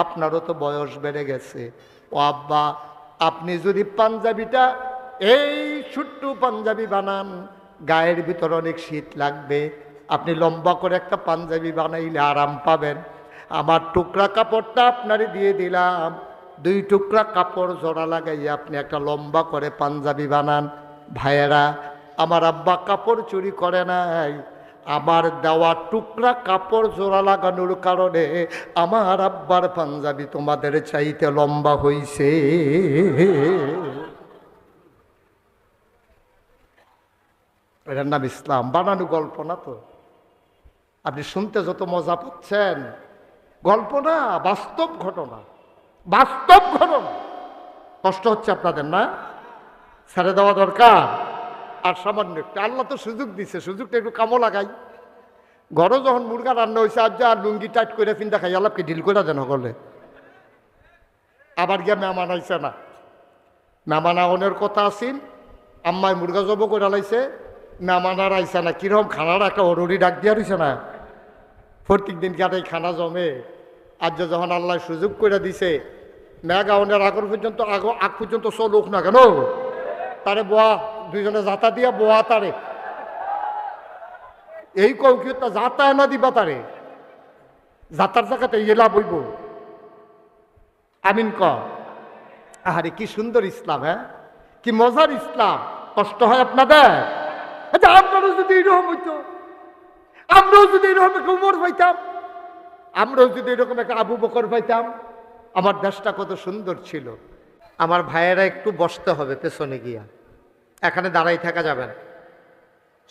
আপনারও তো বয়স বেড়ে গেছে। ও আব্বা, আপনি যদি পাঞ্জাবিটা এই ছোট্ট পাঞ্জাবি বানান, গায়ের ভিতর অনেক শীত লাগবে, আপনি লম্বা করে একটা পাঞ্জাবি বানাইলে আরাম পাবেন। আমার টুকরা কাপড়টা আপনারে দিয়ে দিলাম, 2 টুকরা কাপড় জোড়া লাগাইয়ে আপনি একটা লম্বা করে পাঞ্জাবি বানান। ভাইয়েরা, আমার আব্বা কাপড় চুরি করে নাই, আমার দেওয়া টুকরা কাপড় জোড়া লাগানোর কারণে আমার আব্বার পাঞ্জাবি তোমাদের চাইতে লম্বা হইছে। এটার নাম ইসলাম, বানানো গল্প না তো। আপনি শুনতে যত মজা পাচ্ছেন, গল্প না, বাস্তব ঘটনা, বাস্তব ঘটনা। কষ্ট হচ্ছে আপনাদের না? ছেড়ে দেওয়া দরকার। আর সামান্য একটু আল্লাহ তো সুযোগ দিছে, সুযোগটা একটু কামো লাগাই। ঘরে যখন মুরগা রান্না হয়েছে, আজ আর লুঙ্গি টাইট করে ফিন্দা খাই, আল্লাহকে ঢিল করে দেন হলে। আবার গিয়া মেহমান আইছে না, মেহমান আওনের কথা আসিল, আম্মায় মুরগা জব করে লাইছে, মেহমান আর আইসা না, কিরকম খানার একটা অরুরি ডাক দিয়া রয়েছে না, প্রত্যেক দিন কাটাই খানা জমে। আজ যখন আল্লাহ সুযোগ করে দিছে, মেঘ আওনের আগর পর্যন্ত আগ পর্যন্ত চলুক না কেন, তারে বোয়া, দুইজনে যাতা দিয়া বোয়া তারে, এই কৌকিয়তা যাতা না দিবা তারে, যাতার জায়গাতে ইয়েলা বইব। আমিন ক। আহারে কি সুন্দর ইসলাম, হ্যাঁ, কি মজার ইসলাম। কষ্ট হয় আপনাদের? আচ্ছা, আপনারও যদি এরকম হইতো, আমরাও যদি এরকম একটা উমর পাইতাম, আমরাও যদি এরকম একটা আবু বকর পাইতাম, আমার দেশটা কত সুন্দর ছিল। আমার ভাইয়েরা একটু বসতে হবে পেছনে গিয়া, এখানে দাঁড়াই থাকা যাবে না,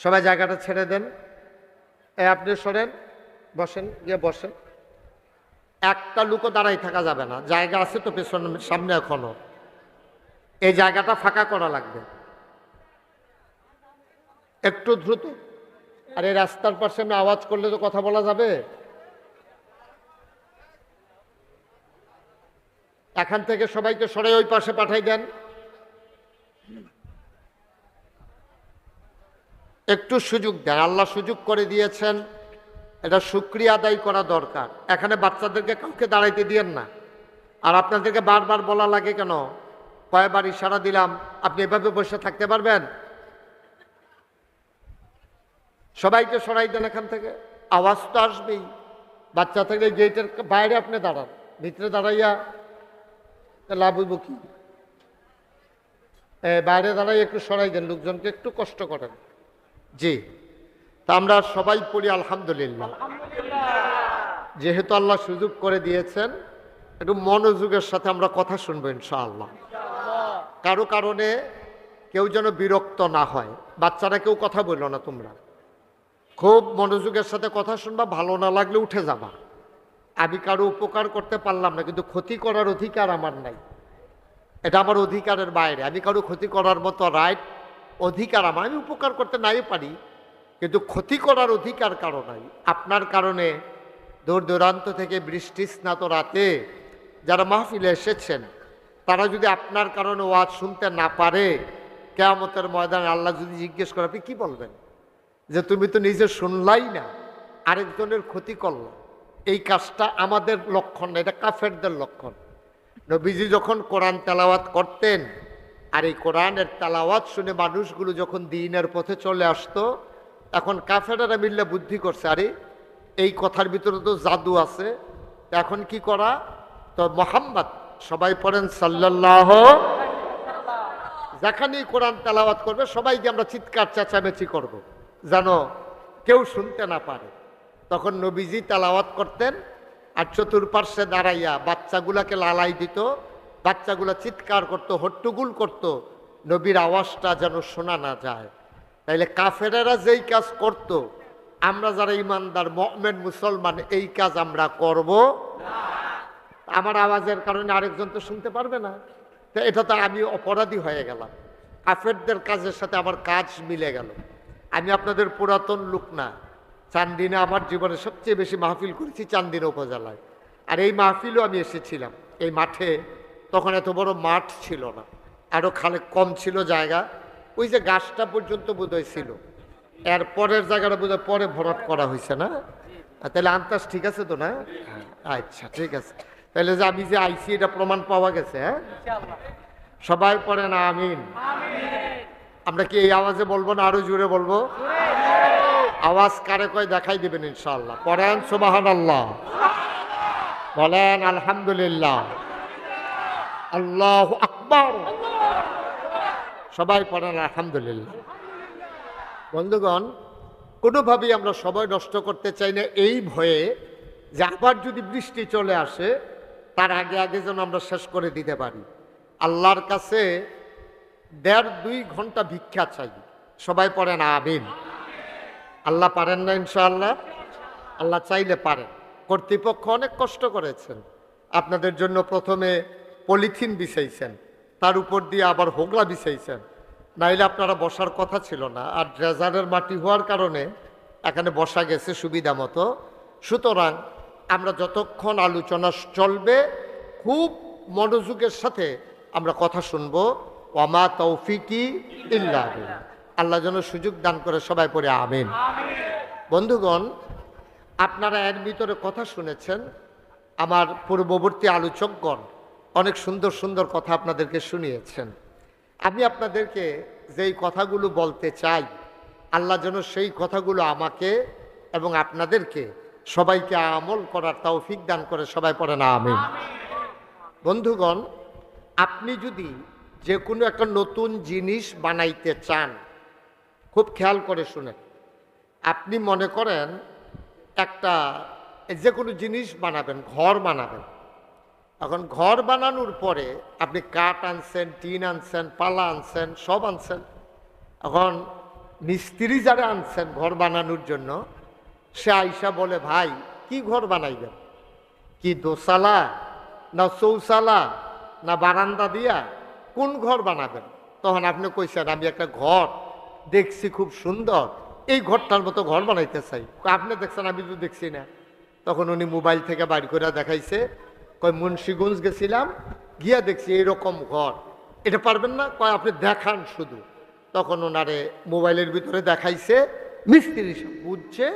সবাই জায়গাটা ছেড়ে দেন। আপনি সরেন, বসেন, গিয়ে বসেন। একটা লোকও দাঁড়াই থাকা যাবে না, জায়গা আছে তো পেছনে, সামনে এখনো এই জায়গাটা ফাঁকা করা লাগবে, একটু দ্রুত। আর এই রাস্তার পাশে আমি আওয়াজ করলে তো কথা বলা যাবে। এখান থেকে সবাইকে সরে ওই পাশে পাঠাই দেন। একটু সুযোগ দেন, আল্লাহ সুযোগ করে দিয়েছেন, এটা শুকরিয়া আদায় করা দরকার। এখানে বাচ্চাদেরকে কাউকে দাঁড়াইতে দিয়েন না। আর আপনাদেরকে বারবার বলা লাগে কেন, কয়েকবার ইশারা দিলাম, আপনি এভাবে বসে থাকতে পারবেন? সবাইকে সরাই দেন এখান থেকে, আওয়াজ তো আসবেই। বাচ্চা থাকলে গেটের বাইরে আপনি দাঁড়ান, ভিতরে দাঁড়াইয়া লাভ হইব কি? বাইরে দাঁড়াই একটু সরাই দেন, লোকজনকে একটু কষ্ট করেন। জি, তা আমরা সবাই পড়ি আলহামদুলিল্লাহ। যেহেতু আল্লাহ সুযোগ করে দিয়েছেন, একটু মনোযোগের সাথে আমরা কথা শুনবো ইনশাআল্লাহ। কারো কারণে কেউ যেন বিরক্ত না হয়। বাচ্চারা কেউ কথা বললো না, তোমরা খুব মনোযোগের সাথে কথা শুনবা, ভালো না লাগলে উঠে যাবা। আমি কারো উপকার করতে পারলাম না, কিন্তু ক্ষতি করার অধিকার আমার নাই, এটা আমার অধিকারের বাইরে। আমি কারো ক্ষতি করার মতো রাইট অধিকার আমার, আমি উপকার করতে নাই পারি, কিন্তু ক্ষতি করার অধিকার কারো নাই। আপনার কারণে দূর দূরান্ত থেকে বৃষ্টি স্নাত রাতে যারা মাহফিলে এসেছেন, তারা যদি আপনার কারণে ওয়াজ শুনতে না পারে, কিয়ামতের ময়দানে আল্লাহ যদি জিজ্ঞেস করে, আপনি কি বলবেন? যে তুমি তো নিজে শুনলাই না, আরেকজনের ক্ষতি করল। এই কাজটা আমাদের লক্ষণ না, এটা কাফেরদের লক্ষণ। নবীজি যখন কোরআন তেলাওয়াত করতেন, আর এই কোরআনের তেলাওয়াত শুনে মানুষগুলো যখন দ্বীনের পথে চলে আসতো, এখন কাফেরেরা মিললে বুদ্ধি করছে, আরে এই কথার ভিতরে তো জাদু আছে, এখন কি করা? তো মুহাম্মদ, সবাই পড়েন সাল্লাল্লাহু, যেখানেই কোরআন তেলাওয়াত করবে সবাইকে আমরা চিৎকার চেঁচামেচি করব, যেন কেউ শুনতে না পারে। তখন নবীজি তেলাওয়াত করতেন, আর চতুর্পার্শ্বে দাঁড়াইয়া বাচ্চাগুলাকে লালাই দিত, বাচ্চাগুলা চিৎকার করত, হট্টগোল করত, নবীর আওয়াজটা যেন শোনা না যায়। তাইলে কাফেরেরা যেই কাজ করত, আমরা যারা ইমানদার মুমিন মুসলমান এই কাজ আমরা করব না। আমার আওয়াজের কারণে আরেকজন তো শুনতে পারবে না, তো এটা তো আমি অপরাধী হয়ে গেলাম, কাফেরদের কাজের সাথে আমার কাজ মিলে গেল। আমি আপনাদের পুরাতন লোক না, চান্দিনা আমার জীবনে সবচেয়ে বেশি মাহফিল করেছি চান্দিনা উপজেলায়, আর এই মাহফিলও আমি এসেছিলাম। এই মাঠে তখন এত বড় মাঠ ছিল না, আরও খালে কম ছিল জায়গা, ওই যে গাছটা পর্যন্ত বোধহয় ছিল, এর পরের জায়গাটা বোধহয় পরে ভরাট করা হয়েছে না? তাহলে আন্দাজ ঠিক আছে তো না? আচ্ছা ঠিক আছে, তাহলে যে আমি যে আইসি এটা প্রমাণ পাওয়া গেছে। হ্যাঁ, সবাই পড়েন আমিন। আমরা কি এই আওয়াজে বলবো না আরো জোরে বলবো? আওয়াজ কারে কয় দেখাই দেবেন ইনশাআল্লাহ। পড়েন সুবহানাল্লাহ, বলেন আলহামদুলিল্লাহ, আল্লাহু আকবার, সবাই পড়েন আলহামদুলিল্লাহ। বন্ধুগণ, কোনোভাবেই আমরা সময় নষ্ট করতে চাই না এই ভয়ে যে আবার যদি বৃষ্টি চলে আসে তার আগে আগে যেন আমরা শেষ করে দিতে পারি। আল্লাহর কাছে 1.5-2 ঘন্টা ভিক্ষা চাই। সবাই পড়েন আমিন। আল্লাহ পারেন না ইনশাআল্লাহ? আল্লাহ চাইলে পারেন। কর্তৃপক্ষ অনেক কষ্ট করেছেন আপনাদের জন্য, প্রথমে পলিথিন বিছাইছেন, তার উপর দিয়ে আবার হোগলা বিছাইছেন, নাইলে আপনারা বসার কথা ছিল না। আর ড্রেজারের মাটি হওয়ার কারণে এখানে বসা গেছে সুবিধা মতো। সুতরাং আমরা যতক্ষণ আলোচনা চলবে খুব মনোযোগের সাথে আমরা কথা শুনবো। ওয়ামা তৌফিকি ইল্লা বিল্লাহ। আল্লাহ যেন সুযোগ দান করে, সবাই পড়ে আমিন। বন্ধুগণ, আপনারা এর ভিতরে কথা শুনেছেন, আমার পূর্ববর্তী আলোচকগণ অনেক সুন্দর সুন্দর কথা আপনাদেরকে শুনিয়েছেন। আমি আপনাদেরকে যেই কথাগুলো বলতে চাই, আল্লাহ যেন সেই কথাগুলো আমাকে এবং আপনাদেরকে সবাইকে আমল করার তৌফিক দান করে, সবাই পড়েন আমিন। বন্ধুগণ, আপনি যদি যে কোনো একটা নতুন জিনিস বানাইতে চান, খুব খেয়াল করে শুনেন। আপনি মনে করেন একটা যে কোনো জিনিস বানাবেন, ঘর বানাবেন। এখন ঘর বানানোর পরে আপনি কাঠ আনছেন, টিন আনছেন, পালা আনছেন, সব আনছেন। এখন মিস্ত্রি যারা আনছেন ঘর বানানোর জন্য, সে আইসা বলে, ভাই কি ঘর বানাইবেন? কি দোসালা না চৌসালা না বারান্দা দিয়া কোন ঘর বানাবেন? তখন আপনি কইছেন, আমি একটা ঘর দেখছি খুব সুন্দর, এই ঘরটার মতো ঘর বানাইতে চাই। আপনি দেখছেন, আমি তো দেখছি না। তখন উনি মোবাইল থেকে বাইর করে দেখাইছে, কয় মুন্সিগঞ্জ গেছিলাম, গিয়া দেখছি এইরকম ঘর, এটা পারবেন না? কয় আপনি দেখান শুধু। তখন ওনারে মোবাইলের ভিতরে দেখাইছে, মিস্ত্রি সব বুঝছে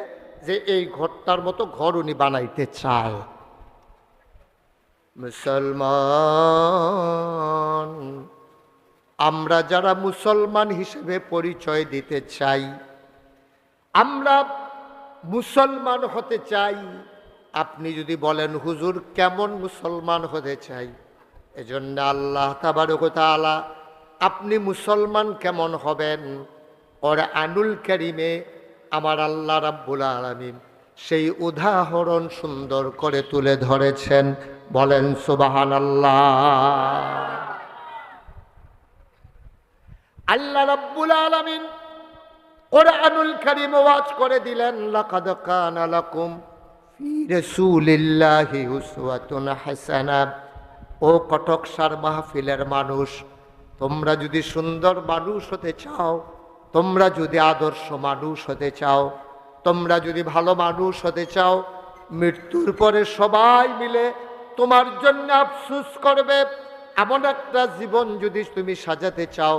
যে এই ঘরটার মতো ঘর উনি বানাইতে চায়। মুসলমান, আমরা যারা মুসলমান হিসেবে পরিচয় দিতে চাই, আমরা মুসলমান হতে চাই। আপনি যদি বলেন হুজুর কেমন মুসলমান হতে চাই, এজন্য আল্লাহ তাবারক ওয়া তাআলা আপনি মুসলমান কেমন হবেন কোরআনুল কারীমে আমার আল্লাহ রাব্বুল আলামিন সেই উদাহরণ সুন্দর করে তুলে ধরেছেন। বলেন সুবহানাল্লাহ। আল্লাহ রাব্বুল আলামিন কোরআনুল কারীম ওয়াজ করে দিলেন, লাকাদ কানা লাকুম ফি রাসূলিল্লাহি উসওয়াতুন হাসানাহ। ও কটকসার মাহফিলের মানুষ, তোমরা যদি সুন্দর মানুষ হতে চাও, তোমরা যদি আদর্শ মানুষ হতে চাও, তোমরা যদি ভালো মানুষ হতে চাও, মৃত্যুর পরে সবাই মিলে তোমার জন্য আফসোস করবে এমন একটা জীবন যদি তুমি সাজাতে চাও,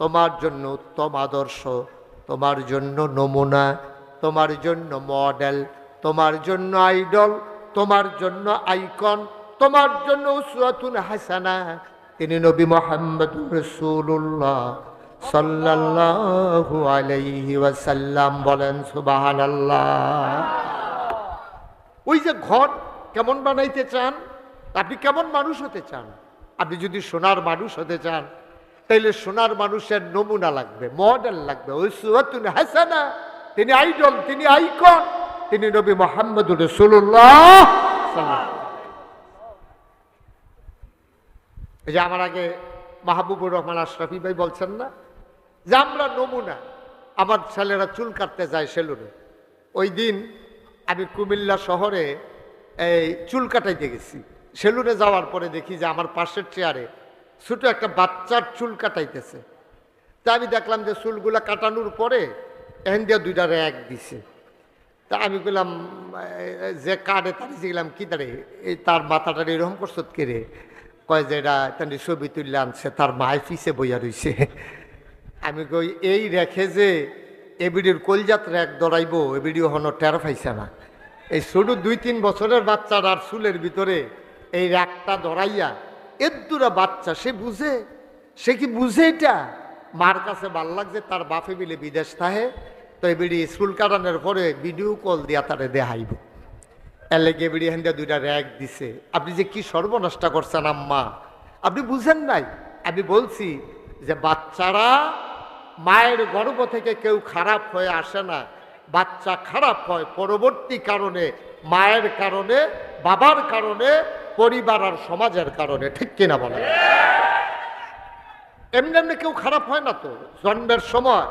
তোমার জন্য উত্তম আদর্শ, তোমার জন্য নমুনা, তোমার জন্য মডেল, তোমার জন্য আইডল, তোমার জন্য আইকন, তোমার জন্য উসওয়াতুন হাসানা, তিনি নবী মুহাম্মদুর রাসূলুল্লাহ সাল্লাল্লাহু আলাইহি ওয়াসাল্লাম। বলেন সুবহানাল্লাহ। ওই যে ঘর কেমন বানাইতে চান, আপনি কেমন মানুষ হতে চান? আপনি যদি সোনার মানুষ হতে চান, তাইলে সোনার মানুষের নমুনা লাগবে, মডেল লাগবে, উসওয়াতুন হাসানা, তিনি আইডল, তিনি আইকন, তিনি নবী মুহাম্মদুর রাসূলুল্লাহ সাল্লাল্লাহু। এই যে আমার আগে মাহবুবুর রহমান আশরাফি ভাই বলছেন না যে আমরা নমুনা। আমার ছেলেরা চুল কাটতে যায় সেলুনে। ওই দিন আমি কুমিল্লা শহরে এই চুল কাটাইতে গেছি। সেলুনে যাওয়ার পরে দেখি যে আমার পাশের চেয়ারে ছোট একটা বাচ্চার চুল কাটাইতেছে। তা আমি দেখলাম যে চুলগুলা কাটানোর পরে এখান দিয়ে দুইটা র্যাক দিছে। তা আমি বললাম যে কাটে তাকে গেলাম কি দাঁড়ে এই তার মাথাটা এরকম করছো কে রে? কয় যে এটা তেমনি ছবি তুললে আনছে, তার মায় পিছে বইয়া রইছে। আমি কই এই রেখে যে এবিডির কলজাত র্যাক দৌড়াইব, এবিডিও হনো টের পাইছে না। এই ছোট 2-3 বছরের বাচ্চার আর চুলের ভিতরে এই র্যাকটা দৌড়াইয়া এদ্দুরা বাচ্চা, সে বুঝে? সে কি বুঝে? এটা মার কাছে ভাল লাগছে, তার বাপে মিলে বিদেশ থাহে, তো এবিডি চুল কাটানোর পরে ভিডিও কল দিয়া তারে দেখাইব। এলেগে এবিডি হেন দিয়া দুইটা র্যাক দিছে। আপনি যে কি সর্বনষ্ট করছেন আম্মা, আপনি বুঝেন নাই? আমি বলছি যে বাচ্চারা মায়ের গর্ভ থেকে কেউ খারাপ হয়ে আসে না, বাচ্চা খারাপ হয় পরবর্তী কারণে, মায়ের কারণে, বাবার কারণে, পরিবার আর সমাজের কারণে। ঠিক কিনা বলে? এমনি এমনি কেউ খারাপ হয় না তো। জন্মের সময়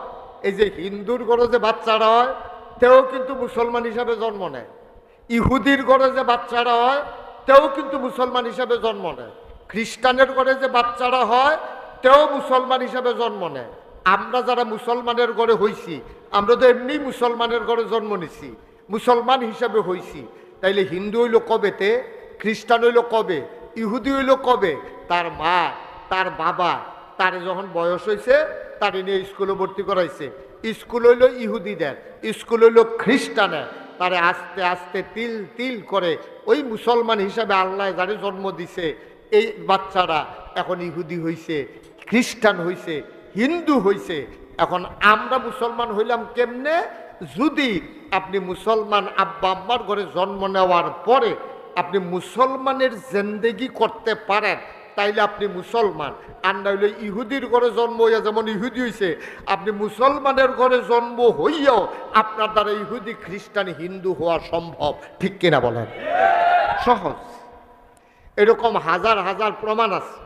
এই যে হিন্দুর ঘরে যে বাচ্চারা হয়, তেও কিন্তু মুসলমান হিসাবে জন্ম নেয়। ইহুদির ঘরে যে বাচ্চারা হয়, তেও কিন্তু মুসলমান হিসাবে জন্ম নেয়। খ্রিস্টানের ঘরে যে বাচ্চারা হয়, তেও মুসলমান হিসাবে জন্ম নেয়। আমরা যারা মুসলমানের ঘরে হইছি, আমরা তো এমনি মুসলমানের ঘরে জন্ম নিছি, মুসলমান হিসাবে হইছি। তাইলে হিন্দু হইল কবেতে, খ্রিস্টান হইল কবে, ইহুদি হইল কবে? তার মা, তার বাবা, তার যখন বয়স হয়েছে তার নিয়ে স্কুলে ভর্তি করাইছে। স্কুল হইল ইহুদিদের, স্কুল হইল খ্রিস্টানের। তারে আস্তে আস্তে তিল তিল করে ওই মুসলমান হিসাবে আল্লাহ যারে জন্ম দিছে, এই বাচ্চারা এখন ইহুদি হইছে, খ্রিস্টান হইছে, হিন্দু হইছে। এখন আমরা মুসলমান হইলাম কেমনে? যদি আপনি মুসলমান আব্বা আম্মার ঘরে জন্ম নেওয়ার পরে আপনি মুসলমানের জিন্দেগি করতে পারেন, তাইলে আপনি মুসলমান। আর না হইলে ইহুদির ঘরে জন্ম হইয়া যেমন ইহুদি হইছে, আপনি মুসলমানের ঘরে জন্ম হইয়াও আপনার দ্বারা ইহুদি, খ্রিস্টান, হিন্দু হওয়া সম্ভব। ঠিক কিনা বলেন? সহজ। এরকম হাজার হাজার প্রমাণ আছে।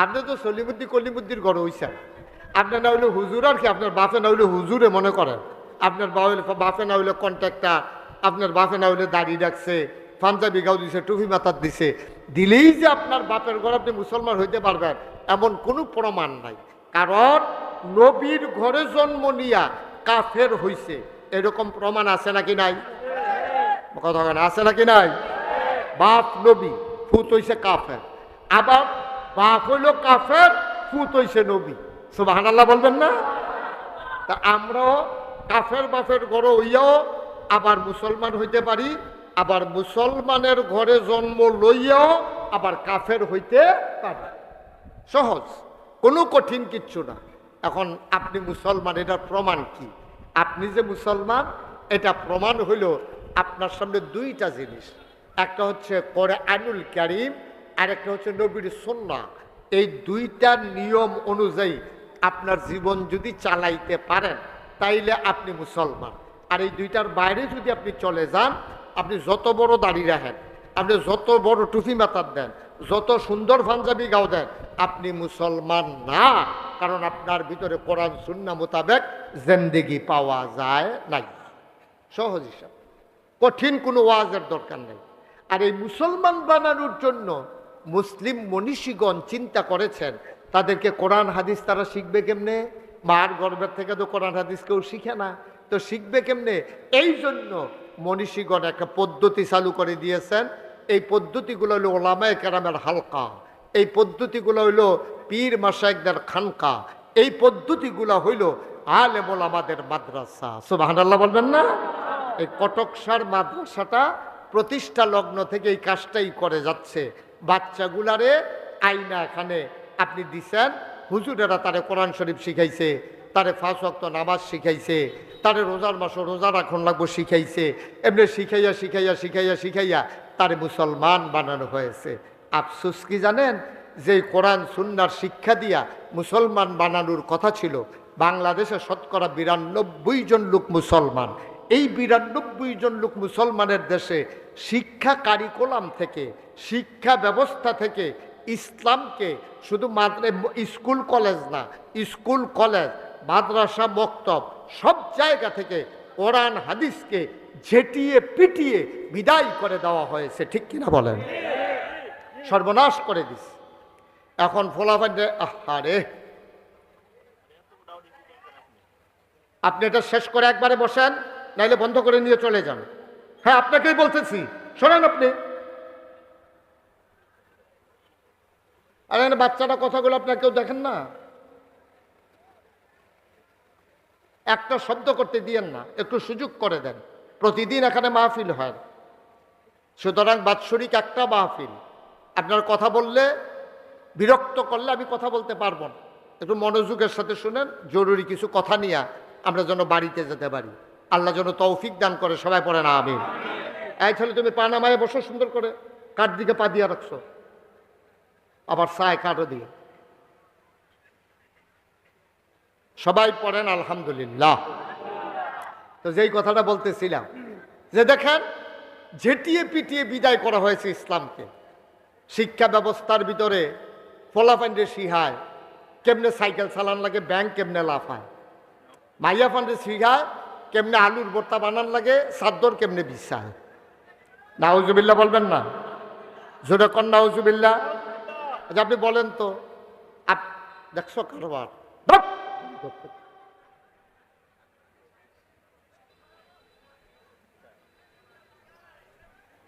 আপনি তো সলিমুদ্দি কলিমুদ্দির ঘরে হইছেন, আপনার না হইলে হুজুর, আর কি আপনার বাপে না হইলে হুজুরে মনে করেন, আপনার বাপে না হইলে কন্ট্রাক্টর, আপনার বাপে না হইলে দাড়ি রাখছে, পাঞ্জাবি গাও দিছে, টুপি মাথার দিছে, দিলেই যে আপনার বাপের ঘরে আপনি মুসলমান হইতে পারবেন এমন কোনো প্রমাণ নাই। কারণ নবীর ঘরে জন্ম নিয়া কাফের হইছে, এরকম প্রমাণ আছে নাকি নাই? কথা কেন আছে নাকি নাই? বাপ নবী, ফুত হইছে কাফের। আবার বাপ হইল কাফের, ফুত হইছে নবী। সুবহানাল্লাহ বলবেন না? তা আমরাও কাফের বাপের ঘরে হইয়াও আবার মুসলমান হইতে পারি, আবার মুসলমানের ঘরে জন্ম লইয়াও আবার কাফের হইতে পারে। সহজ, কোনো কঠিন কিচ্ছু না। এখন আপনি মুসলমান, এটার প্রমাণ কি? আপনি যে মুসলমান এটা প্রমাণ হইল আপনার সামনে দুইটা জিনিস। একটা হচ্ছে কোরআনুল কারীম, আর একটা হচ্ছে নবীর সুন্নাহ। এই দুইটা নিয়ম অনুযায়ী আপনার জীবন যদি চালাইতে পারেন তাইলে আপনি মুসলমান। আর এই দুইটার বাইরে যদি আপনি চলে যান, আপনি যত বড় দাড়ি রাখেন, আপনি যত বড় টুপি মাথার দেন, যত সুন্দর পাঞ্জাবি গাও দেন, আপনি মুসলমান না। কারণ আপনার ভিতরে কোরআন সুন্নাহ মোতাবেক জিন্দেগি পাওয়া যায় নাই। সহজ হিসাব, কঠিন কোনো ওয়াজের দরকার নেই। আর এই মুসলমান বানানোর জন্য মুসলিম মনীষীগণ চিন্তা করেছেন, তাদেরকে কোরআন হাদিস তারা শিখবে কেমনে? মার গর্ভের থেকে তো কোরআন হাদিস কেউ শিখে না, তো শিখবে কেমনে? এই জন্য মনীষীগণ একটা পদ্ধতি চালু করে দিয়েছেন। এই পদ্ধতিগুলো হলো ওলামায়ে কেরামের হালকা, এই পদ্ধতিগুলো হইল পীর মাশায়েখদের খানকা, এই পদ্ধতিগুলো হইল আলেম ওলামাদের মাদ্রাসা। সুবহানাল্লাহ বলবেন না? এই কটকসার মাদ্রাসাটা প্রতিষ্ঠা লগ্ন থেকে এই কাজটাই করে যাচ্ছে। বাচ্চাগুলারে আইনা এখানে আপনি দিছেন, হুজুরেরা তারে কোরআন শরীফ শিখাইছে, তারে 5 ওয়াক্ত নামাজ শিখাইছে, তারে রোজার মাসে রোজা রাখন লাগবো শিখাইছে, এমনি শিখাইয়া শিখাইয়া শিখাইয়া শিখাইয়া তারে মুসলমান বানানো হয়েছে। আফসোস কি জানেন? যে কোরআন সুন্নাহর শিক্ষা দিয়া মুসলমান বানানোর কথা ছিল, বাংলাদেশে শতকরা 92 জন লোক মুসলমান। এই 92 জন লোক মুসলমানের দেশে শিক্ষা কারিকুলাম থেকে, শিক্ষা ব্যবস্থা থেকে ইসলামকে শুধু স্কুল কলেজ না, স্কুল কলেজ মাদ্রাসা মক্তব সব জায়গা থেকে কোরআন হাদিসকে ঝেঁটিয়ে পিটিয়ে বিদায় করে দেওয়া হয়েছে। ঠিক কিনা বলেন? সর্বনাশ করে দিস। এখন ফোলাফান্ডে আহারে, আপনি এটা শেষ করে একবারে বসেন, নাইলে বন্ধ করে নিয়ে চলে যান। হ্যাঁ, আপনাকেই বলতেছি, শোনেন আপনি। আরে বাচ্চাটা কথাগুলো আপনার কেউ দেখেন না, একটা শব্দ করতে দিয়েন না, একটু সুযোগ করে দেন। প্রতিদিন এখানে মাহফিল হয়, সুতরাং বাৎসরিক একটা মাহফিল। আপনার কথা বললে, বিরক্ত করলে আমি কথা বলতে পারবো না। একটু মনোযোগের সাথে শুনেন, জরুরি কিছু কথা নিয়ে আমরা যেন বাড়িতে যেতে পারি। আল্লাহ যেন তৌফিক দান করে। সবাই পড়ে না আমিন। এই ছেলে, তুমি পা নামায় বসো সুন্দর করে, কাঠ দিকে পা দিয়ে রাখছো, আবার সায় কাঠও দিয়ে। সবাই পড়েন আলহামদুলিল্লাহ। তো যেই কথাটা বলতেছিলাম, যে দেখেন ঝেঁটিয়ে পিটিয়ে বিদায় করা হয়েছে ইসলামকে। শিক্ষা ব্যবস্থার ভিতরে ফলাফান্ডে শিহায় কেমনে সাইকেল চালান লাগে, ব্যাংক কেমনে লাফায়, মাইয়া ফান্ডে শিহায় কেমনে আলুর ভর্তা বানান লাগে, চাদর কেমনে বিছায়। নাউজুবিল্লাহ বলবেন না? জোরে কন নাউজুবিল্লাহ। আচ্ছা আপনি বলেন তো, দেখছো কারবার?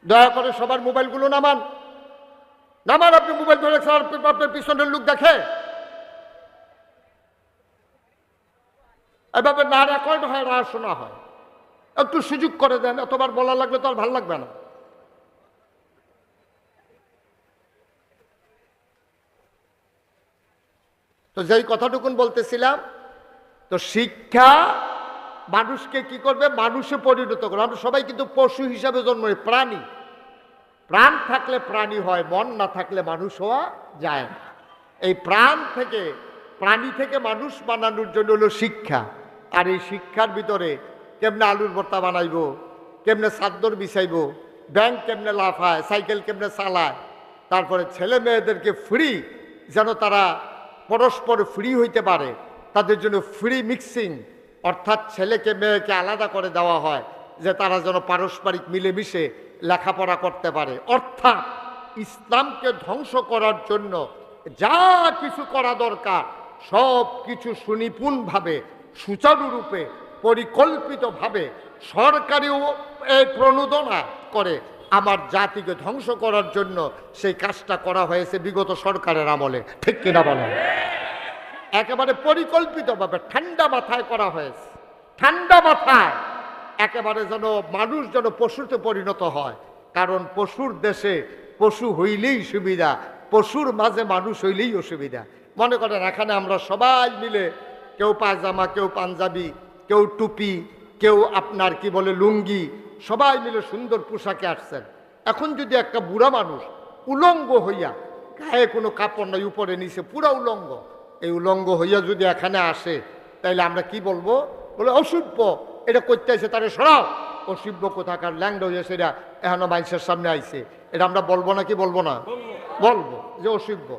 দয়া করে সবার মোবাইলগুলো নামান, নামান। আপনি মোবাইল ধরে আপনার পিছনের লোক দেখে, এভাবে না রেকর্ড হয়, না শোনা হয়। একটু সুযোগ করে দেন, এতবার বলা লাগলে তো আর ভাল লাগবে না। তো যেই কথাটুকুন বলতেছিলাম, তো শিক্ষা মানুষকে কি করবে? মানুষে পরিণত করবে। আমরা সবাই কিন্তু পশু হিসাবে জন্ম নিই, প্রাণী। প্রাণ থাকলে প্রাণী হয়, মন না থাকলে মানুষ হওয়া যায় না। এই প্রাণ থেকে, প্রাণী থেকে মানুষ বানানোর জন্য হলো শিক্ষা। আর এই শিক্ষার ভিতরে কেমনে আলুর ভর্তা বানাইবো, কেমনে চাদর বিছাইবো, ব্যাংক কেমনে লাফায়, সাইকেল কেমনে চালায়, তারপরে ছেলে মেয়েদেরকে ফ্রি, যেন তারা পরস্পর ফ্রি হইতে পারে, তাদের জন্য ফ্রি মিক্সিং, অর্থাৎ ছেলেকে মেয়েকে আলাদা করে দেওয়া হয়, যে তারা যেন পারস্পরিক মিলেমিশে লেখাপড়া করতে পারে। অর্থাৎ ইসলামকে ধ্বংস করার জন্য যা কিছু করা দরকার সব কিছু সুনিপুণভাবে, সুচারুরূপে, পরিকল্পিতভাবে সরকারিও এই প্রণোদনা করে আমার জাতিকে ধ্বংস করার জন্য সেই কাজটা করা হয়েছে বিগত সরকারের আমলে। ঠিক কিনা বলেন? একেবারে পরিকল্পিতভাবে ঠান্ডা মাথায় করা হয়েছে, ঠান্ডা মাথায়, একেবারে যেন মানুষ যেন পশুতে পরিণত হয়। কারণ পশুর দেশে পশু হইলেই সুবিধা, পশুর মাঝে মানুষ হইলেই অসুবিধা। মনে করেন এখানে আমরা সবাই মিলে, কেউ পায়জামা, কেউ পাঞ্জাবি, কেউ টুপি, কেউ আপনার কি বলে লুঙ্গি, সবাই মিলে সুন্দর পোশাকে আসছেন। এখন যদি একটা বুড়া মানুষ উলঙ্গ হইয়া, গায়ে কোনো কাপড় নাই, উপরে নিচে পুরা উলঙ্গ, এই উলঙ্গ হইয়া যদি এখানে আসে, তাইলে আমরা কি বলবো? বলে অসভ্য, এটা করতে আসে, তারে সরাও। অসভ্য কোথাকার ল্যাংড হইয়া সেটা এখনো মানুষের সামনে আইছে, এটা আমরা বলবো না? কি বলবো না? বলবো যে অসভ্য।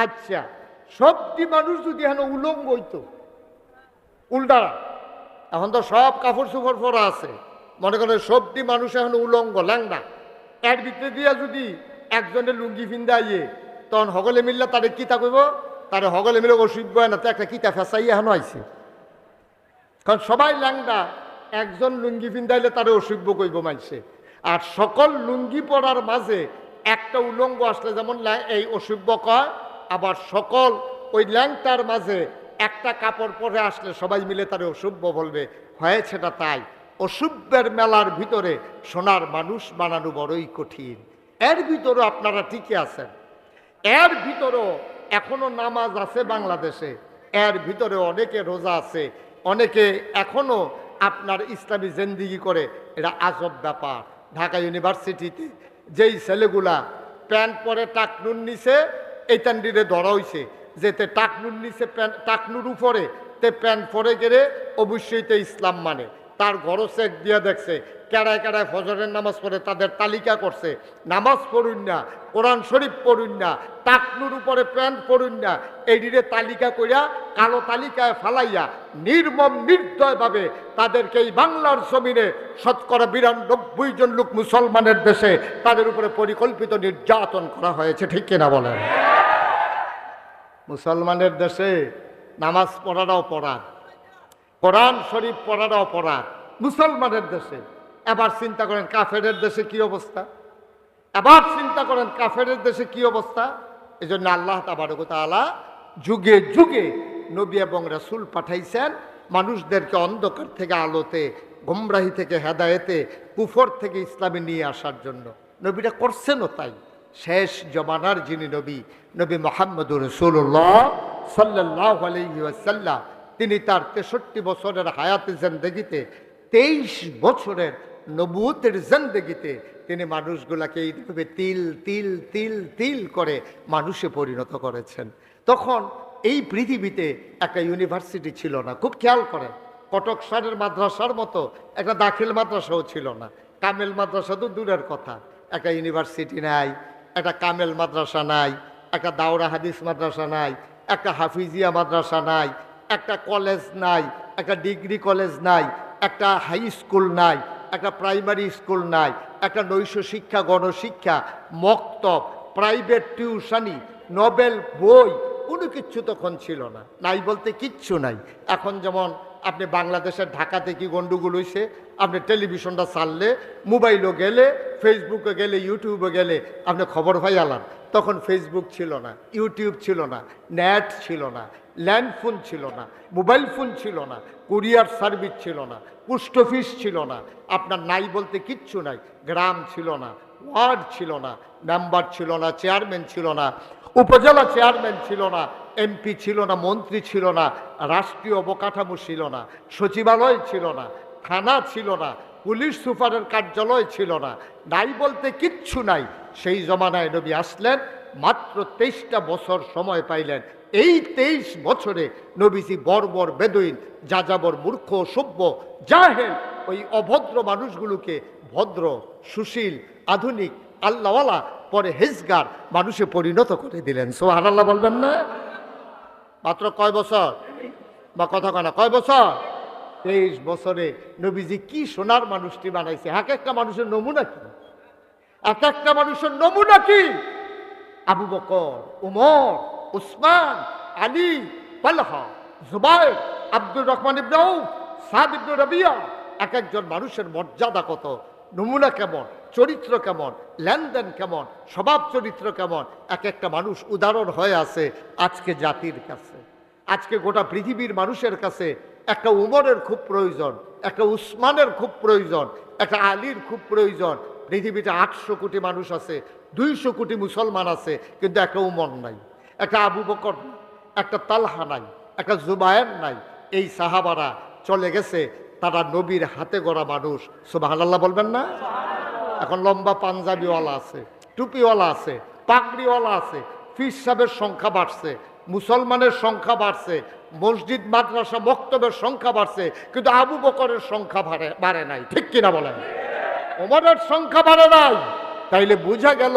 আচ্ছা, সবটি মানুষ যদি এখন উলঙ্গ হইতো, উল্টা, এখন তো সব কাপড় চোপড় পরা আছে, মনে করেন সবটি মানুষ এখন উলঙ্গ ল্যাংডা, এর ভিতরে দিয়া যদি একজনের লুঙ্গি ফিন্দা আইয়ে, তখন হগলে মিললে তাদের কিতা করব, তারা হগলে মিলে অসুখ না, তো একটা কিতা ফেসাই এখনো আইছে, কারণ সবাই ল্যাংডা, একজন লুঙ্গি ফিন্দাইলে তারা অসুখ কইব মানছে। আর সকল লুঙ্গি পরার মাঝে একটা উলঙ্গ আসলে যেমন এই অসুখ কয়, আবার সকল ওই ল্যাংটার মাঝে একটা কাপড় পরে আসলে সবাই মিলে তারা অসভ্য বলবে। হয়েছেটা তাই, অসভ্যের মেলার ভিতরে সোনার মানুষ বানানো বড়ই কঠিন। এর ভিতরে আপনারা ঠিকই আছেন, এর ভিতরেও এখনো নামাজ আছে বাংলাদেশে, এর ভিতরে অনেকে রোজা আছে, অনেকে এখনো আপনার ইসলামী জিন্দিগি করে। এটা আজব ব্যাপার। ঢাকা ইউনিভার্সিটিতে যেই ছেলেগুলা প্যান্ট পরে টাকনুর নিচে, এইটান দিলে ধরা হয়েছে যেতে টাকনুর নিচে টাকনুর উপরে তে প্যান্ট পরে গেলে অবশ্যই তে ইসলাম মানে। তার ঘরও চেক দিয়ে দেখছে, কেড়ায় কেড়ায় ফজরের নামাজ পড়ে, তাদের তালিকা করছে, নামাজ পড়ুন না, কোরআন শরীফ পড়ুন না, টাকনুর উপরে প্যান্ট পড়ুন না, এইটিরে তালিকা করিয়া কালো তালিকায় ফালাইয়া নির্মম নির্দয়ভাবে তাদেরকে এই বাংলার জমিনে ৯২% জন লোক মুসলমানের দেশে তাদের উপরে পরিকল্পিত নির্যাতন করা হয়েছে। ঠিক কিনা বলেন? মুসলমানের দেশে নামাজ পড়াটাও অপরাধ, কোরআন শরীফ পড়াটা অপরাধ মুসলমানের দেশে। এবার চিন্তা করেন কাফেরের দেশে কি অবস্থা, এবার চিন্তা করেন কাফেরের দেশে কি অবস্থা। এই জন্য আল্লাহ তাবারক ওয়া তাআলা যুগে যুগে নবী এবং রাসূল পাঠাইছেন মানুষদেরকে অন্ধকার থেকে আলোতে, গোমরাহি থেকে হেদায়েতে, কুফর থেকে ইসলামে নিয়ে আসার জন্য। নবীরা করছেনও তাই। শেষ জমানার যিনি নবী, নবী মুহাম্মদুর রাসূলুল্লাহ সাল্লাল্লাহু আলাইহি ওয়াসাল্লাম, তিনি তার ৬৩ বছরের হায়াতে জিন্দেগিতে, ২৩ বছরের নবুয়তের জিন্দেগিতে তিনি মানুষগুলাকে এইভাবে তিল তিল তিল তিল করে মানুষে পরিণত করেছেন। তখন এই পৃথিবীতে একটা ইউনিভার্সিটি ছিল না। খুব খেয়াল করেন, কটক শহরের মাদ্রাসার মতো একটা দাখিল মাদ্রাসাও ছিল না, কামেল মাদ্রাসা তো দূরের কথা। একটা ইউনিভার্সিটি নাই, একটা কামেল মাদ্রাসা নাই, একটা দাওরা হাদিস মাদ্রাসা নাই, একটা হাফিজিয়া মাদ্রাসা নাই, একটা কলেজ নাই, একটা ডিগ্রি কলেজ নাই, একটা হাই স্কুল নাই, একটা প্রাইমারি স্কুল নাই, একটা নৈশ শিক্ষা, গণশিক্ষা, মক্তব, প্রাইভেট টিউশনি, নোবেল বই, কোনো কিচ্ছু তখন ছিল না। নাই বলতে কিচ্ছু নাই। এখন যেমন আপনি বাংলাদেশের ঢাকাতে কি গন্ডগোল হয়েছে, আপনি টেলিভিশনটা চাললে, মোবাইলও গেলে, ফেসবুকে গেলে, ইউটিউবে গেলে আপনি খবর পাই আলান। তখন ফেসবুক ছিল না, ইউটিউব ছিল না, নেট ছিল না, ল্যান্ড ফোন ছিল না, মোবাইল ফোন ছিল না, কুরিয়ার সার্ভিস ছিল না, পোস্ট অফিস ছিল না, আপনার নাই বলতে কিচ্ছু নাই। গ্রাম ছিল না, ওয়ার্ড ছিল না, মেম্বার ছিল না, চেয়ারম্যান ছিল না, উপজেলা চেয়ারম্যান ছিল না, এমপি ছিল না, মন্ত্রী ছিল না, রাষ্ট্রীয় অবকাঠামো ছিল না, সচিবালয় ছিল না, থানা ছিল না, পুলিশ সুপারের কার্যালয় ছিল না, নাই বলতে কিচ্ছু নাই। সেই জমানায় নবী আসলেন, মাত্র ২৩টা বছর সময় পাইলেন। এই ২৩ বছরে নবীজি বর্বর, বেদুইন, যাযাবর, মূর্খ, সভ্য, জাহেল, ওই অভদ্র মানুষগুলোকে ভদ্র, সুশীল, আধুনিক, আল্লাহওয়ালা, পরে হেজগার মানুষে পরিণত করে দিলেন। সুবহানাল্লাহ বলবেন না? মাত্র কয় বছর, বা কথা কয় না, কয় বছর? ২৩ বছরে নবীজি কি সোনার মানুষটি বানাইছে। এক একটা মানুষের নমুনা কি, এক একটা মানুষের নমুনা কি। আবু বকর, উমর, উসমান, আলী, তালহা, জুবাইর, আব্দুর রহমান ইবনে আউফ, সাদ ইবনে রাবিয়া, এক একজন মানুষের মর্যাদা কত, নমুনা কেমন, চরিত্র কেমন, লেনদেন কেমন, স্বভাব চরিত্র কেমন, এক একটা মানুষ উদাহরণ হয়ে আছে আজকে জাতির কাছে। আজকে গোটা পৃথিবীর মানুষের কাছে একটা উমরের খুব প্রয়োজন, একটা উসমানের খুব প্রয়োজন, একটা আলীর খুব প্রয়োজন। পৃথিবীতে ৮০০ কোটি মানুষ আছে, ২০০ কোটি মুসলমান আছে, কিন্তু একটা উমর নাই, একটা আবু বকর, একটা তালহা নাই, একটা জুবায়ের নাই। এই সাহাবারা চলে গেছে, তারা নবীর হাতে গড়া মানুষ। সুবহানাল্লাহ বলবেন না? এখন লম্বা পাঞ্জাবিওয়ালা আছে, টুপিওয়ালা আছে, পাগড়িওয়ালা আছে, পীর সাহেবের সংখ্যা বাড়ছে, মুসলমানের সংখ্যা বাড়ছে, মসজিদ, মাদ্রাসা, মক্তবের সংখ্যা বাড়ছে, কিন্তু আবু বকরের সংখ্যা বাড়ে নাই। ঠিক কিনা বলেন? ওমরের সংখ্যা বাড়ে নাই। তাইলে বোঝা গেল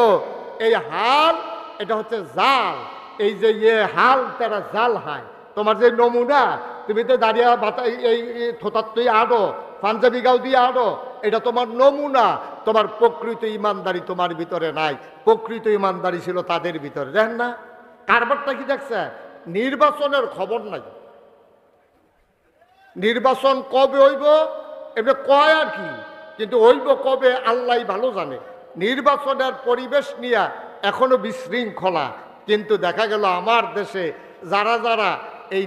এই হাল, এটা হচ্ছে জাল, এই যে হাল তারা জাল হায়, তোমার যে নমুনা, তুমি তো দাঁড়িয়ে বাতা এই থোতাত্তই আড়ো, পাঞ্জাবি গাও দিয়ে আড়ো, এটা তোমার নমুনা। তোমার প্রকৃত ইমানদারি তোমার ভিতরে নাই। প্রকৃত ইমানদারি ছিল তাদের ভিতরে। দেখেন না কারবারটা কি দেখছে? নির্বাচনের খবর নাই। নির্বাচন কবে হইব এমনি কয় আর কি, কিন্তু হইব কবে আল্লাহ ভালো জানে। নির্বাচনের পরিবেশ নিয়ে এখনো বিশৃঙ্খলা। কিন্তু দেখা গেল আমার দেশে যারা যারা এই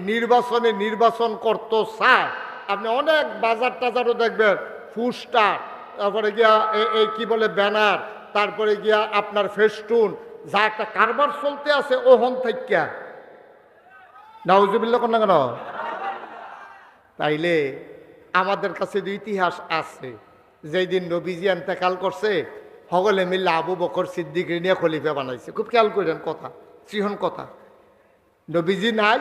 নির্বাচন করতে চায়, আপনি অনেক বাজার টাজারও দেখবেন পোস্টার, তারপরে গিয়া এই কি বলে ব্যানার, তারপরে গিয়া আপনার ফেস্টুন, যা একটা কারবার চলতে আছে ওহন থেকে নাউজুবিল্লাহ কোন না কেন। তাইলে আমাদের কাছে যে ইতিহাস আছে, যেই দিন নবীজি ইন্তেকাল করছে সকলে মিলে আবু বকর সিদ্দিক নিয়ে খলিফা বানাইছে। খুব খেয়াল করেন কথা, চিহন কথা। নবীজি নাই,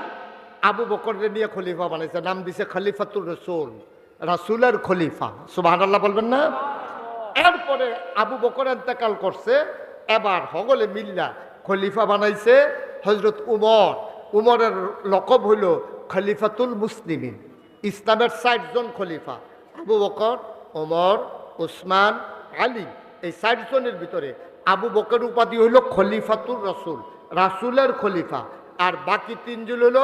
আবু বকর নিয়ে খলিফা বানাইছে, নাম দিছে খলিফাতুর রসুল, রাসূলের খলিফা। সুবহানাল্লাহ বলবেন না? এরপরে আবু বকর ইন্তেকাল করছে, এবার সকলে মিল্লা খলিফা বানাইছে হযরত উমর। উমরের লকব হইল খলিফাতুল মুসলিমিন। ইসলামের ৬০ জন খলিফা, আবু বকর, ওমর, উসমান, আলী, এই ৬০ জনের ভিতরে আবু বকর উপাধি হইল খলিফাতুর রসুল, রাসূলের খলিফা। আর বাকি ৩ জন হইল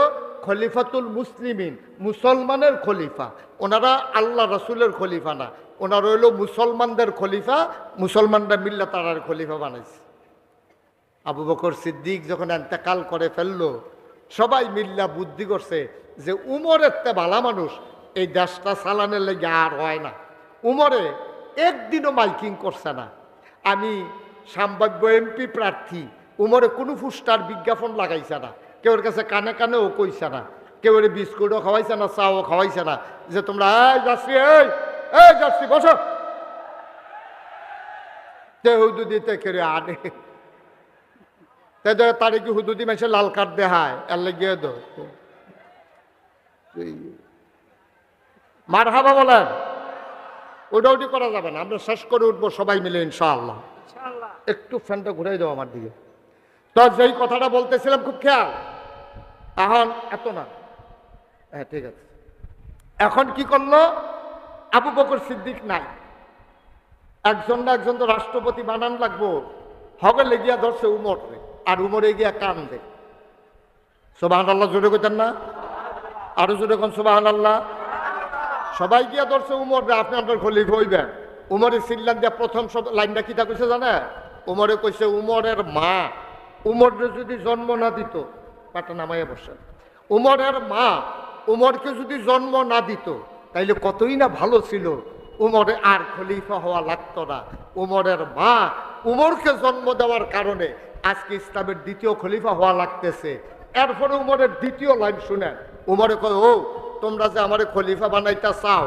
খলিফাতুল মুসলিমিন, মুসলমানের খলিফা। ওনারা আল্লাহ রসুলের খলিফা না, ওনারা হইল মুসলমানদের খলিফা। মুসলমানরা মিল্লা তারার খলিফা বানাইছে। আবু বকর সিদ্দিক যখন ইন্তেকাল করে ফেললো, সবাই মিল্লা বুদ্ধি করছে যে উমরের তে ভালা মানুষ এই দেশটা চালানের লেগে আর হয় না। উমরে একদিনও মাইকিং করছে না, আমি সম্ভাব্য এমপি প্রার্থী। উমরে কোনো পোস্টার বিজ্ঞাপন লাগাইছে না, কেউর কাছে কানে কানেও কইছে না, কেউ বিস্কুটও খাওয়াইছে না, চাও খাওয়াইছে না, যে তোমরা যাচ্ছি এই যাচ্ছি বসো, তে হুদুদি তে কেড়ে আনে, তারে কি হুদুদি মেসে লাল কার্ড দেখায়, এর লেগে দো মারহাবা বলেন। ওটা ওটি করা যাবে না, আমরা শেষ করে উঠবো সবাই মিলে ইনশাআল্লাহ। একটু ফ্যানটা ঘুরাই দাও আমার দিকে। তো যেই কথাটা বলতেছিলাম খুব খেয়াল, এখন এত না, হ্যাঁ ঠিক আছে। এখন কি করলো? আবু বকর সিদ্দিক নাই, একজন না একজন তো রাষ্ট্রপতি বানান লাগবো। হগলে গিয়া ধরছে উমর, আর উমরে গিয়া কান দে। সুবহানাল্লাহ জোরে কইতেন না? আরো জোরে কোন সুবহানাল্লাহ। সবাই গিয়া ধরছে উমর, আপনি আপনার খলিফা হইবেন। উমরের সিল্লান দিয়া প্রথম সব লাইনটা কিতা কইছে জানে? উমরে কইছে উমরের মা উমরের যদি জন্ম না দিত, পাটা নামাইয়া বসেন, উমরের মা উমরকে যদি জন্ম না দিত তাইলে কতই না ভালো ছিল, উমরে আর খলিফা হওয়া লাগতো না। উমরের মা উমরকে জন্ম দেওয়ার কারণে আজকে ইসলামের দ্বিতীয় খলিফা হওয়া লাগতেছে। এরপরে উমরের দ্বিতীয় লাইন শুনেন। উমরে কয়, ও তোমরা যে আমারে খলিফা বানাইতে চাও,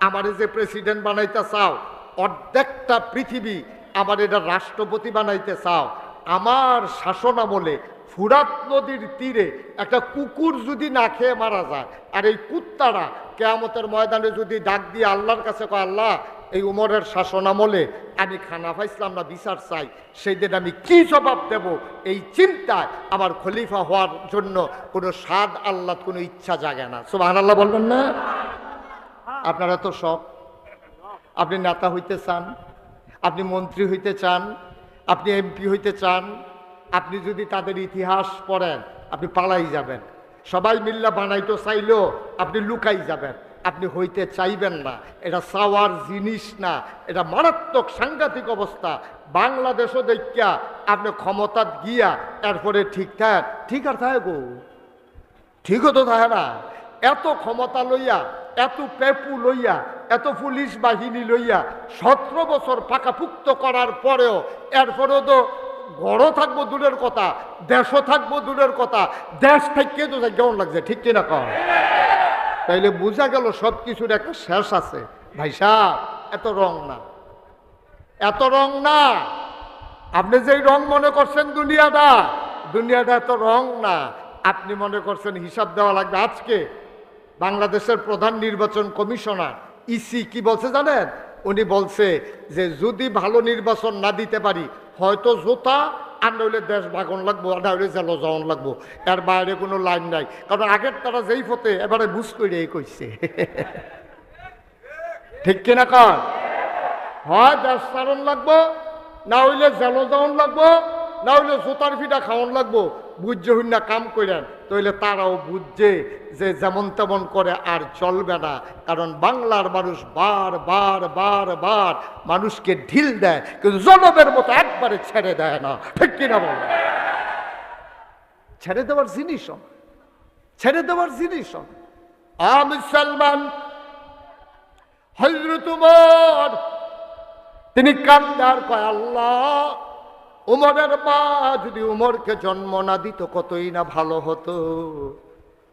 আমারে যে প্রেসিডেন্ট বানাইতে চাও, অর্ধেকটা পৃথিবী আমার এটা রাষ্ট্রপতি বানাইতে চাও, আমার শাসন আমলে ফুরাত নদীর তীরে একটা কুকুর যদি না খেয়ে মারা যায়, আর এই কুত্তারা কিয়ামতের ময়দানে যদি ডাক দিয়ে আল্লাহর কাছে কয়, আল্লাহ এই উমরের শাসন আমলে আমি খানা পাইছিলাম না, বিচার চাই, সেই দিন আমি কি জবাব দেব? এই চিন্তায় আমার খলিফা হওয়ার জন্য কোনো স্বাদ আল্লাহ, কোনো ইচ্ছা জাগে না। সুবহানাল্লাহ বলবেন না? আপনারা তো সব, আপনি নেতা হইতে চান, আপনি মন্ত্রী হইতে চান, আপনি এমপি হইতে চান, আপনি যদি তাদের ইতিহাস পড়েন আপনি পালাই যাবেন। সবাই মিল্লা বানাইতে চাইলেও আপনি লুকাই যাবেন, আপনি হইতে চাইবেন না। এটা চাওয়ার জিনিস না, এটা মারাত্মক সাংঘাতিক অবস্থা। বাংলাদেশও দেখিয়া আপনি ক্ষমতা গিয়া এরপরে ঠিক আর থাকে গো, ঠিকও তো থাকে না। এত ক্ষমতা লইয়া, এত পেপু লইয়া, এত পুলিশ বাহিনী লইয়া 17 বছর পাকাপুক্ত করার পরেও এরপরেও তো গড়ও থাকবো দূরের কথা, দেশও থাকবো দূরের কথা, দেশ থেকে তো কেমন লাগছে, ঠিক কিনা কর? তাইলে বোঝা গেল সব কিছুর একটা শেষ আছে। ভাই সাহেব, এত রং না, এত রং না। আপনি যেই রং মনে করছেন দুনিয়াটা এত রং না। আপনি মনে করছেন হিসাব দেওয়া লাগবে। আজকে বাংলাদেশের প্রধান নির্বাচন কমিশনার ইসি কি বলছে জানেন? উনি বলছে যে যদি ভালো নির্বাচন না দিতে পারি, হয়তো জোতা আর নইলে দেশ ভাগন লাগবো, আর নইলে জেল যাওয়ান লাগবো, এর বাইরে কোনো লাইন নাই। কারণ আগের তারা যেই ফতে এবারে বুঝ করে এই কইছে। ঠিক কিনা কর? হয় দেশ ছাড়ন লাগবো, না হইলে জেল যাওয়ান লাগবো, না হইলে জোতার ফিটা খাওয়ান লাগবো। বুঝছে হইনা কাম করেন, তাইলে তারাও বুঝছে যে যেমন তেমন করে আর চলবে না। কারণ বাংলার মানুষ বার বার বার বার মানুষকে ঢিল দেয়, কিন্তু জনমের মতো একবারে ছেড়ে দেয় না। ঠিক কিনা বল? ছেড়ে দেওয়ার জিনিস, ছেড়ে দেওয়ার জিনিস। আমি সালমান হযরত উমর তিনি কান্দার কয়, আল্লাহ, উমরের মা যদি উমরকে জন্ম না দিত কতই না ভালো হতো।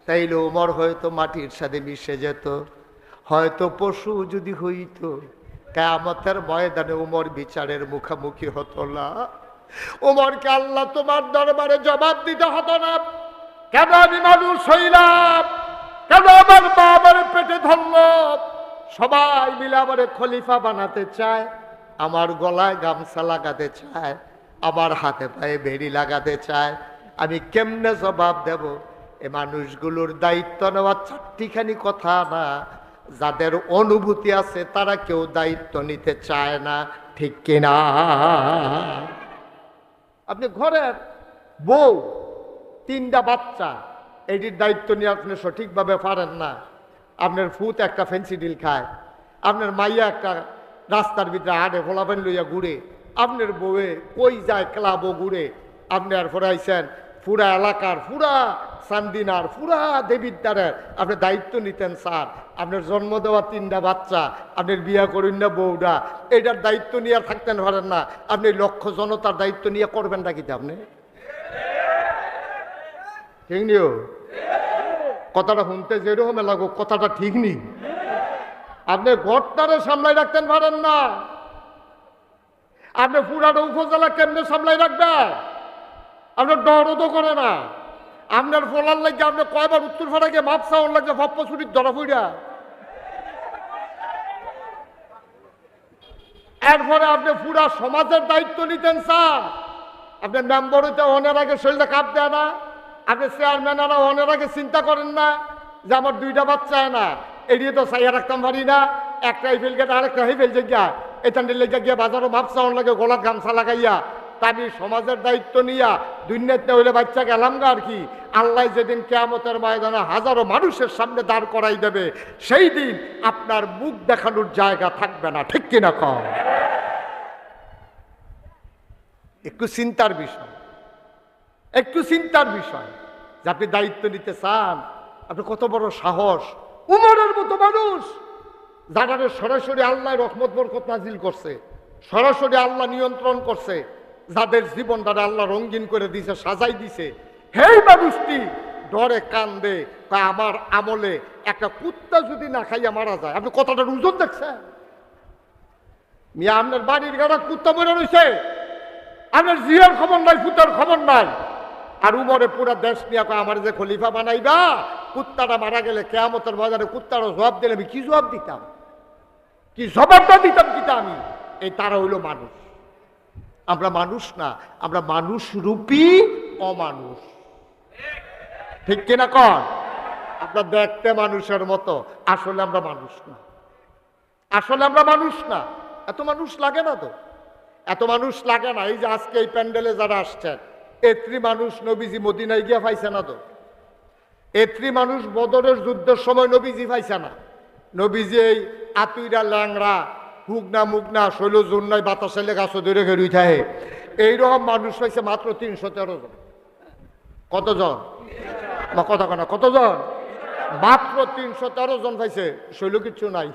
তাইলে উমর হয়তো মাটির সাথে মিশে যেত, হয়তো পশু যদি হইতো, কিয়ামতের ময়দানে উমর বিচারের মুখোমুখি হতো না। উমরকে আল্লাহ তোমার দরবারে জবাব দিতে হতো না, কেন আমি মানুষ হইলাম, কেন আমার মা আমার পেটে ধরল। সবাই মিলে আমার খলিফা বানাতে চায়, আমার গলায় গামছা লাগাতে চায়, আমার হাতে পায়ে বেড়ি লাগাতে চায়। আমি কেমনে জবাব দেব? এ মানুষগুলোর দায়িত্ব নেওয়া চারটিখানি কথা না। যাদের অনুভূতি আছে তারা কেউ দায়িত্ব নিতে চায় না। ঠিক কিনা? আপনি ঘরের বউ, 3টা বাচ্চা, এটির দায়িত্ব নিয়ে আপনি সঠিকভাবে পারেন না। আপনার ফুত একটা ফেন্সিডিল খায়, আপনার মাইয়া একটা রাস্তার ভিতরে হাটে ফোলাফেন লইয়া ঘুরে, আপনার বউয়ে কই যায় ক্লাবও ঘুরে। আপনি আর ফোরাইছেন পুরা এলাকার, পুরা সান্দিনার, পুরা দেবিদ্বারের আপনি দায়িত্ব নিতেন স্যার। আপনার জন্ম দেওয়া 3টা বাচ্চা, আপনার বিয়া করুন না বউরা, এটার দায়িত্ব নিয়ে আর থাকতেন পারেন না। আপনি লক্ষ জনতার দায়িত্ব নিয়ে করবেন না কিন্তু আপনি? ঠিক নিও কথাটা শুনতে যেরকম লাগো, কথাটা ঠিক নেই। আপনি ঘরটারে সামলাই রাখতেন পারেন না, আপনি পুরাটা উপজেলা কেমনে সামলাই রাখবেন? আপনার ডরও তো করে না। আপনার ফলার লাগে আপনি কয়বার উত্তর ফাটাকে মাপ চাওয়ার লাগে ভাপ্প ছুটির ধরা ফুইরা। এরপরে আপনি পুরা সমাজের দায়িত্ব নিতেন স্যার। আপনার মেম্বার হইতে অনের আগে শরীরটা কাঁপ দেয় না, আপনি চেয়ারম্যানেরা অনের আগে চিন্তা করেন না যে আমার 2টা বাচ্চা না, এড়িয়ে তো চাইয়া রাখতাম পারি না, একটা হেফেল গেটা আরেকটা হেফেল জায়গা এখান লেগে গিয়া বাজারও মাপ চাওয়ার লাগে গলার গামছা লাগাইয়া। তাই সমাজের দায়িত্ব নিয়া দুনিয়াতে হইলে বাচ্চা গেলাম গা আর কি। আল্লাহ যেদিন কিয়ামতের ময়দানে হাজারো মানুষের সামনে দাঁড় করাই দেবে, সেই দিন আপনার মুখ দেখানোর জায়গা থাকবে না। ঠিক কিনা কম? একটু চিন্তার বিষয়, একটু চিন্তার বিষয় যে আপনি দায়িত্ব নিতে চান। আপনি কত বড় সাহস! উমরের মতো মানুষ যারা সরাসরি আল্লাহ রহমত বরকত নাজিল করছে, সরাসরি আল্লাহ নিয়ন্ত্রণ করছে, যাদের জীবন দ্বারা আল্লাহ রঙিন করে দিছে, সাজাই দিছে, সেই মানুষটি ডরে কান্দে। তা আমার আমলে একটা কুত্তা যদি না খাইয়া মারা যায়, আপনি কথাটার ওজন দেখছেন? মিয়া আপনার বাড়ির গাড়া কুত্তা মরে রয়েছে, আপনার জিয়ার খবর নাই, কুত্তার খবর নাই। আর উমরে পুরা দেশ নিয়ে আমার যে খলিফা বানাইবা, কুত্তাটা মারা গেলে কিয়ামতের বাজারে কুত্তারও জবাব দিলে আমি কি জবাব দিতাম, কি জবাবটা দিতাম কিতা আমি? এই তারা হইল মানুষ। আমরা মানুষ না, আমরা মানুষ রূপী অমানুষ। ঠিক কিনা কন? আমরা দেখতে মানুষের মতো, আসলে আমরা মানুষ না, আসলে আমরা মানুষ না। এত মানুষ লাগে না তো, এত মানুষ লাগে না। এই যে আজকে এই প্যান্ডেলে যারা আসছেন, এত্রি মানুষ নবীজি মদিনায় গিয়া পাইছে না তো, এত্রি মানুষ বদরের যুদ্ধের সময় নবীজি পাইছে না। নবীজি এই আতুইরা ল্যাংরা হুগনা মুগনা শৈল জন্যায় বাতাসে গাছ ধরে ঘেরুই থাকে, এইরকম মানুষ পাইছে মাত্র 313 জন। কতজন? কথা কনা কতজন? মাত্র 313 জন পাইছে। শৈল কিচ্ছু নাই,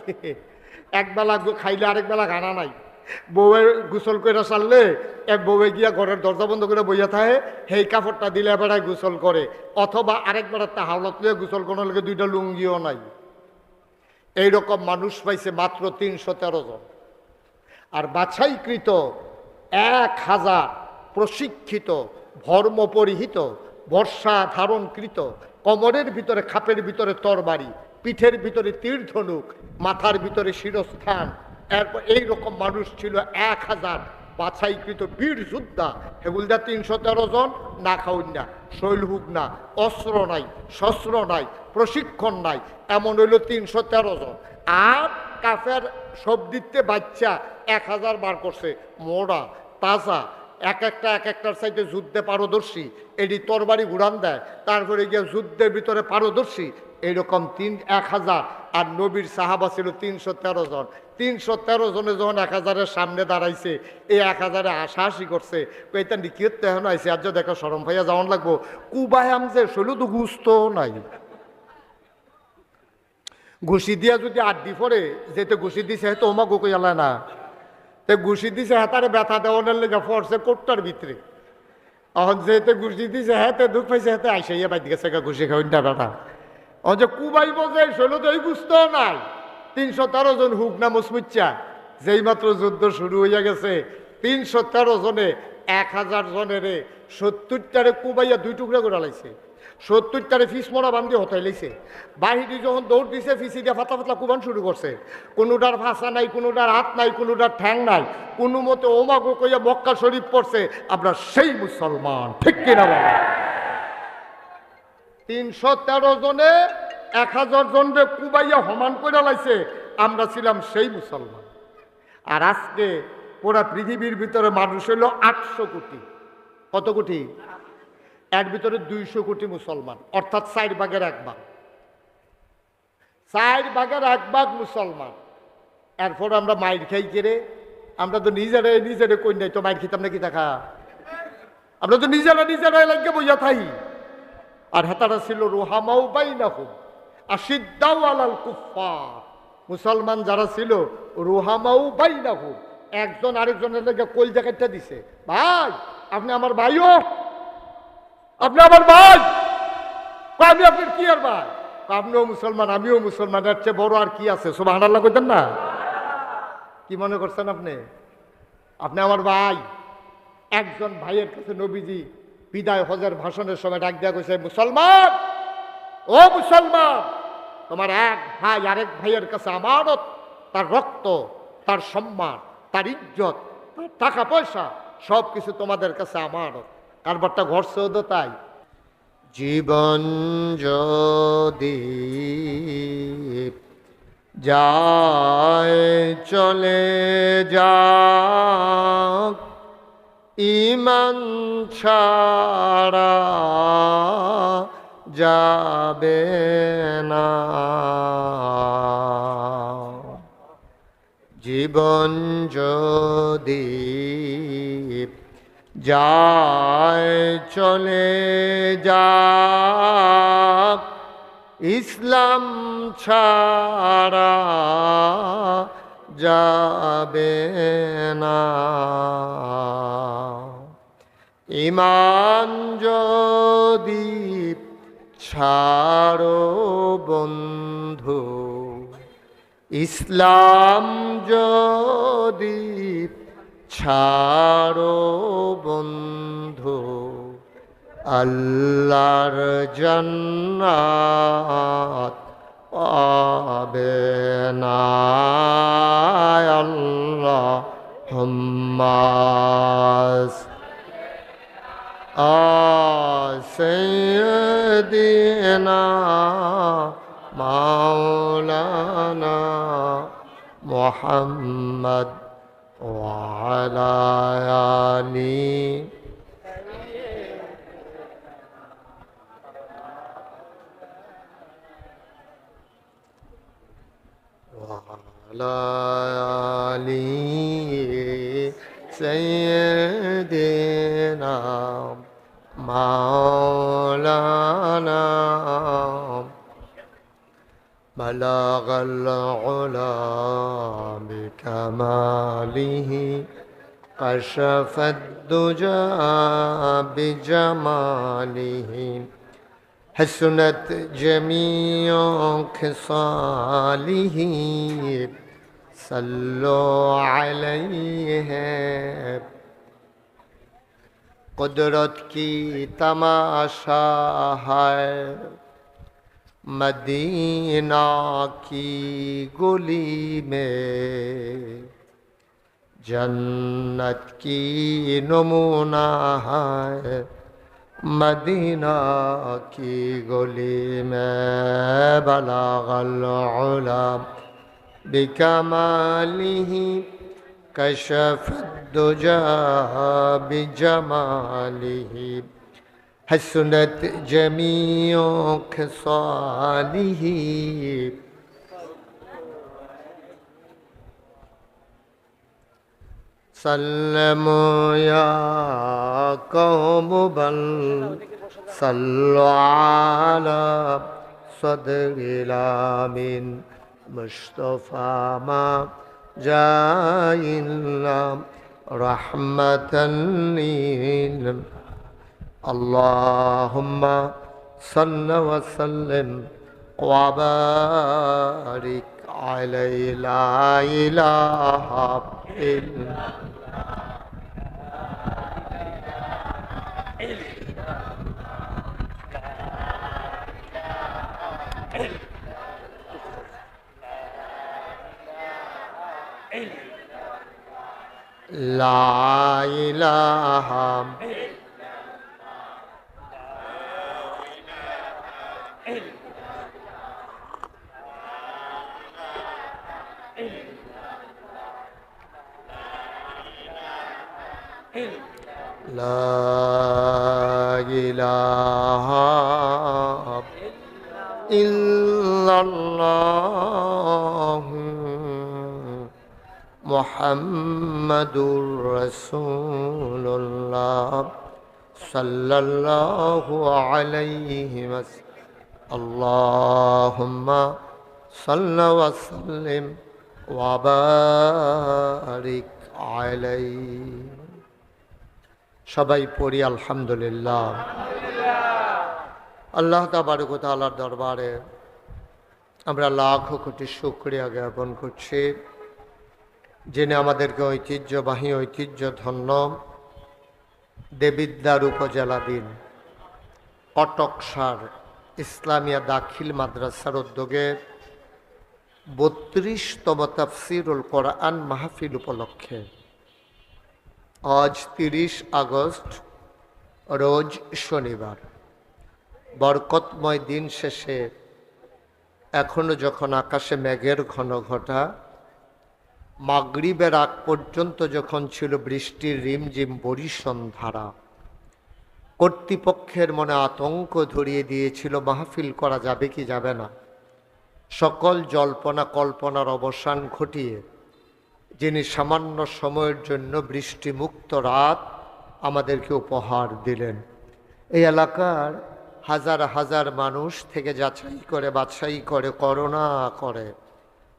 একবেলা খাইলে আরেক বেলা খানা নাই। বউয়ে গোসল করে সারলে এক বউয়ে গিয়া ঘরের দরজা বন্ধ করে বইয়া থাকে, সেই কাপড়টা দিলে বেড়ায় গোসল করে, অথবা আরেক বেড়ার তা হাওলত লিয়ে গোসল করার লগে 2টা লুঙ্গিও নাই। এইরকম মানুষ পাইছে মাত্র 313 জন। আর বাছাইকৃত 1000 প্রশিক্ষিত ধর্মপরিহিত বর্ষা ধারণকৃত, কোমরের ভিতরে খাপের ভিতরে তরবারি, পিঠের ভিতরে তীর ধনুক, মাথার ভিতরে শিরস্থান, এরপর এইরকম মানুষ ছিল 1000 বাছাইকৃত বীর যোদ্ধা হেগুলদা 313 জন, না খাউন না, শৈল হুক না, অস্ত্র নাই, শস্ত্র নাই, প্রশিক্ষণ নাই, এমন হইল 313 জন। আর কাফের সব দিতে বাচ্চা 1000 বার করছে, মোড়া তাজা, এক একটার সাইডে যুদ্ধে পারদর্শী, এটি তরবারি ঘুরান দেয়, তারপরে গিয়ে যুদ্ধের ভিতরে পারদর্শী, এইরকম 1000। আর নবীর সাহাবা ছিল 313 জন। 313 জনে যখন 1000-এর সামনে দাঁড়াইছে, এই 1000-এ হাসাহাসি করছে, কইতা নিকিয়ত এখন আইসে, আর দেখো সরম ভাইয়া যাওয়ান লাগবো, কুবায়াম যে শৈল তো গুস্ত নাই, ঘুষি দিয়া যদি আড্ডি পড়ে, যেতে ঘুষি দিছে হয়তো ওমা গোকই আলায় না, তে ঘুষি দিছে হাতারে ব্যথা দেওয়ানের লেগে ফরসে কোটটার ভিতরে, এখন যেতে ঘুষি দিছে হাতে দুঃখ পাইছে, হাতে আইসাইয়া বাইতে গেছে ঘুষি খাওয়াইটা বেটা, যে কুবাইব যে শৈল তো এই বুঝত নাই। 313 জন হুক না মুসমুচ্চা, যেই মাত্র যুদ্ধ শুরু হইয়া গেছে, 313 জনে 1000 জনের 70টারে কুবাইয়া 2 টুকরা করে লাইছে, 70টারে ফিস মরা বান্ধি হতাই লাইছে। বাহিনী যখন দৌড় দিছে, ফিসি দিয়ে ফাতলা ফাতলা কুবান শুরু করছে, কোনোটার ভাষা নাই, কোনোটার হাত নাই, কোনোটার ঠ্যাং নাই, কোনো মতে ওমা গো কইয়া মক্কা শরীফ পড়ছে। আমরা সেই মুসলমান, ঠিক কিনা বাবা? 313 জনে 1000 জনরে কুবাইয়া হমান করে লাইছে, আমরা ছিলাম সেই মুসলমান। আর আজকে পুরা পৃথিবীর ভিতরে মানুষ হইল 800 কোটি। কত কোটি? এর ভিতরে 200 কোটি মুসলমান, অর্থাৎ 4 ভাগের 1 ভাগ, 4 ভাগের 1 ভাগ মুসলমান। এরপর আমরা মাইর খাই কেড়ে, আমরা তো নিজেরে কই নাই তো মাইর খেতাম না, কি দেখা, আমরা তো নিজেরা লাগে বইয়া থাই। আর হেতারা ছিল রুহামাউ বাইনাহুম আশিদ্দাউ আলাল কুফফার, মুসলমান যারা ছিল রুহামাউ বাইনাহুম, একজন আরেকজনের লেগে কলজা কাটটা দিছে, ভাই আপনি আমার ভাইও, আপনি আমার ভাই, আমি আপনার কি আর ভাই, আপনিও মুসলমান আমিও মুসলমান, এর চেয়ে বড় আর কি আছে? সুবহানাল্লাহ কইতেন না? কি মনে করছেন আপনি? আপনি আমার ভাই। একজন ভাইয়ের কাছে নবীজি বিদায় হজের ভাষণের সময় ডাক দেয়া কইছে, মুসলমান, ও মুসলমান, তোমার এক ভাই আরেক ভাইয়ের কাছে আমানত, তার রক্ত, তার সম্মান, তার ইজ্জত, তার টাকা পয়সা সব কিছু তোমাদের কাছে আমানত। কারবারটা ঘটছেও তো তাই। জীবন যদি যায় চলে যাক, ঈমান ছাড়া যাবে না। জীবন যদি যায় চলে যাক, ইসলাম ছাড়া যাবে না। ঈমান যদি ছাড়ো বন্ধু, ইসলাম যদি ছাড়ো বন্ধু, আল্লাহর জান্নাত পাবে না। আল্লাহুম্মা সাইয়্যিদিনা মাওলানা মুহাম্মদ ওয়া আলা আলিহি সাইয়্যিদিনা মাওলানা বালাগাল উলা বিকামালিহি কাশাফাদ দুজা বিজামালিহি হাসনাত জামিউ খিসালিহি সাল্লু আলাইহি। कुदरत की तमाशा है मदीना की गली में, जन्नत की नमूना है मदीना की गली में बलागल उला बिकमालिही कशफत दुजा बिजमालिही हसनत जमीओ खसालिही सल्लमो या कौम बल सल्लु अला सदरिल आमीन मुस्तफा मा जाइल्ला रहमतन लिल अल्लाहुम्मा सल्लि व सल्लिम व बारिक अलैहि ला इलाहा इल्ला ला इलाहा ला इलाहा इल्लल्लाह मुहम्मदुर रसूलुल्लाह सल्लल्लाहु अलैहि वसल्लम अल्लाहुम्मा सल्लि व सल्लिम व बारिक अलैहि সবাই পড়ি আলহামদুলিল্লাহ। আল্লাহ তাবারক ওয়া তাআলার দরবারে আমরা লাখো কোটি শুকরিয়া জ্ঞাপন করছি, যিনি আমাদেরকে ঐতিহ্যবাহী ঐতিহ্যধন্য দেবিদ্বার উপজেলাধীন কটকসার ইসলামিয়া দাখিল মাদ্রাসার উদ্যোগে 32তম তাফসীরুল কোরআন মাহফিল উপলক্ষে আজ 30 আগস্ট রোজ শনিবার বরকতময় দিন শেষে এখনো যখন আকাশে মেঘের ঘন ঘটা, মাগরিবের আগ পর্যন্ত যখন ছিল বৃষ্টির রিমঝিম বরিশন ধারা, কর্তৃপক্ষের মনে আতঙ্ক ধরিয়ে দিয়েছিল মাহফিল করা যাবে কি যাবে না। সকল জল্পনা কল্পনার অবসান ঘটিয়ে যিনি সামান্য সময়ের জন্য বৃষ্টিমুক্ত রাত আমাদেরকে উপহার দিলেন, এই এলাকার হাজার হাজার মানুষ থেকে যাচাই করে বাছাই করে করুণা করে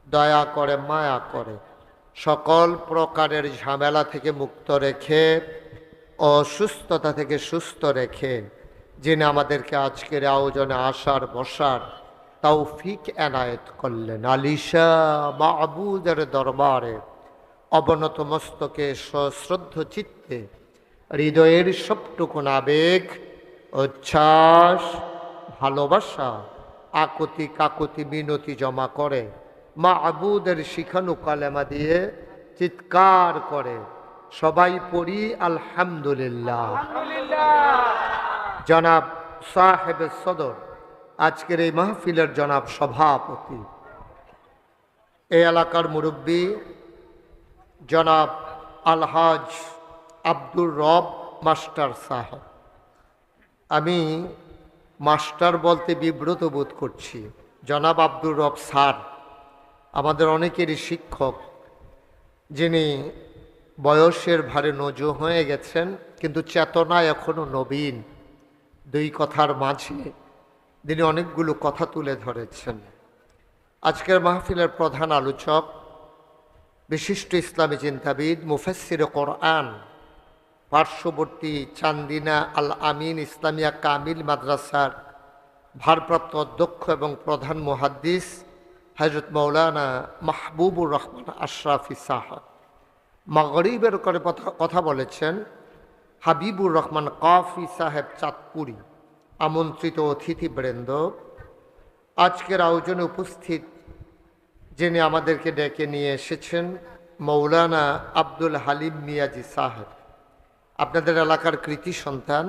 দয়া করে মায়া করে সকল প্রকারের ঝামেলা থেকে মুক্ত রেখে অসুস্থতা থেকে সুস্থ রেখে যিনি আমাদেরকে আজকের আয়োজনে আসার বসার তৌফিক এনায়েত করলেন, আলিশা মাবুদের দরবারে অবনত মস্তকে সশ্রদ্ধ চিত্তে হৃদয়ের সবটুকুন আবেগ উচ্ছ্বাস ভালোবাসা আকুতি কাকুতি মিনতি জমা করে মাবুদের শিখানো কালেমা দিয়ে চিৎকার করে সবাই পড়ি আলহামদুলিল্লাহ। জনাব সাহেব সদর, আজকের এই মাহফিলের জনাব সভাপতি, এই এলাকার মুরব্বী জনাব আলহাজ আব্দুর রব মাস্টার সাহেব, আমি মাস্টার বলতে বিব্রত বোধ করছি, জনাব আব্দুর রব স্যার আমাদের অনেকেরই শিক্ষক, যিনি বয়সের ভারে নজু হয়ে গেছেন কিন্তু চেতনায় এখনো নবীন। দুই কথার মাঝে তিনি অনেকগুলো কথা তুলে ধরেছেন। আজকের মাহফিলের প্রধান আলোচক বিশিষ্ট ইসলামী চিন্তাবিদ মুফাসসিরে কোরআন, পার্শ্ববর্তী চান্দিনা আল আমিন ইসলামিয়া কামিল মাদ্রাসার ভারপ্রাপ্ত অধ্যক্ষ এবং প্রধান মুহাদ্দিস হযরত মাওলানা মাহবুবুর রহমান আশরাফি সাহেব। মাগরিবের করে কথা বলেছেন হাবিবুর রহমান কাফি সাহেব চাঁদপুরি। আমন্ত্রিত অতিথিবৃন্দ, আজকের আয়োজনে উপস্থিত যিনি আমাদেরকে ডেকে নিয়ে এসেছেন মৌলানা আব্দুল হালিম মিয়াজি সাহেব, আপনাদের এলাকার কৃতি সন্তান,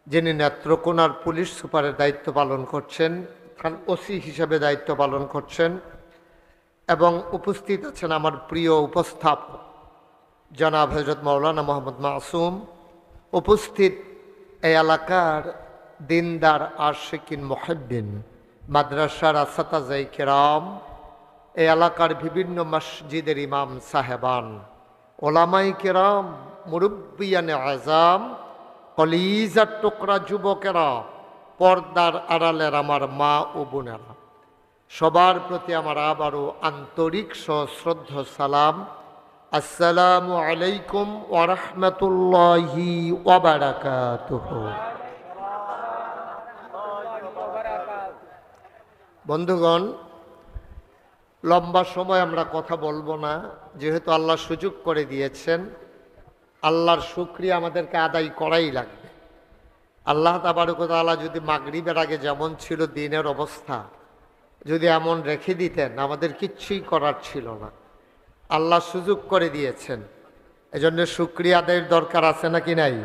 যিনি নেত্রকোনার পুলিশ সুপারের দায়িত্ব পালন করছেন, ওসি হিসেবে দায়িত্ব পালন করছেন, এবং উপস্থিত আছেন আমার প্রিয় উপস্থাপক জনাব হযরত মাওলানা মোহাম্মদ মাসুম। উপস্থিত এই এলাকার দিনদার আশিকিন মুহিব্বিন, মাদ্রাসার আসাতাজায়ে কেরাম, এই এলাকার বিভিন্ন মসজিদের ইমাম সাহেবান, ওলামাই কেরাম, মুরব্বিয়ানে আজাম, কলিজার টুকরা যুবকেরা, পর্দার আড়ালের আমার মা ও বোনেরা, সবার প্রতি আমার আবারও আন্তরিক সশ্রদ্ধ সালাম। আসসালামু আলাইকুম ওয়া রাহমাতুল্লাহি ওয়া বারাকাতুহু। বন্ধুগণ, লম্বা সময় আমরা কথা বলবো না, যেহেতু আল্লাহ সুযোগ করে দিয়েছেন। আল্লাহর শুকরিয়া আমাদেরকে আদায় করাই লাগবে। আল্লাহ তাবারক ওয়া তাআলা যদি মাগরিবের আগে যেমন ছিল দিনের অবস্থা, যদি এমন রেখে দিতেন, আমাদের কিচ্ছুই করার ছিল না। আল্লাহ সুযোগ করে দিয়েছেন, এজন্য শুকরিয়া আদায়ের দরকার আছে নাকি নাই?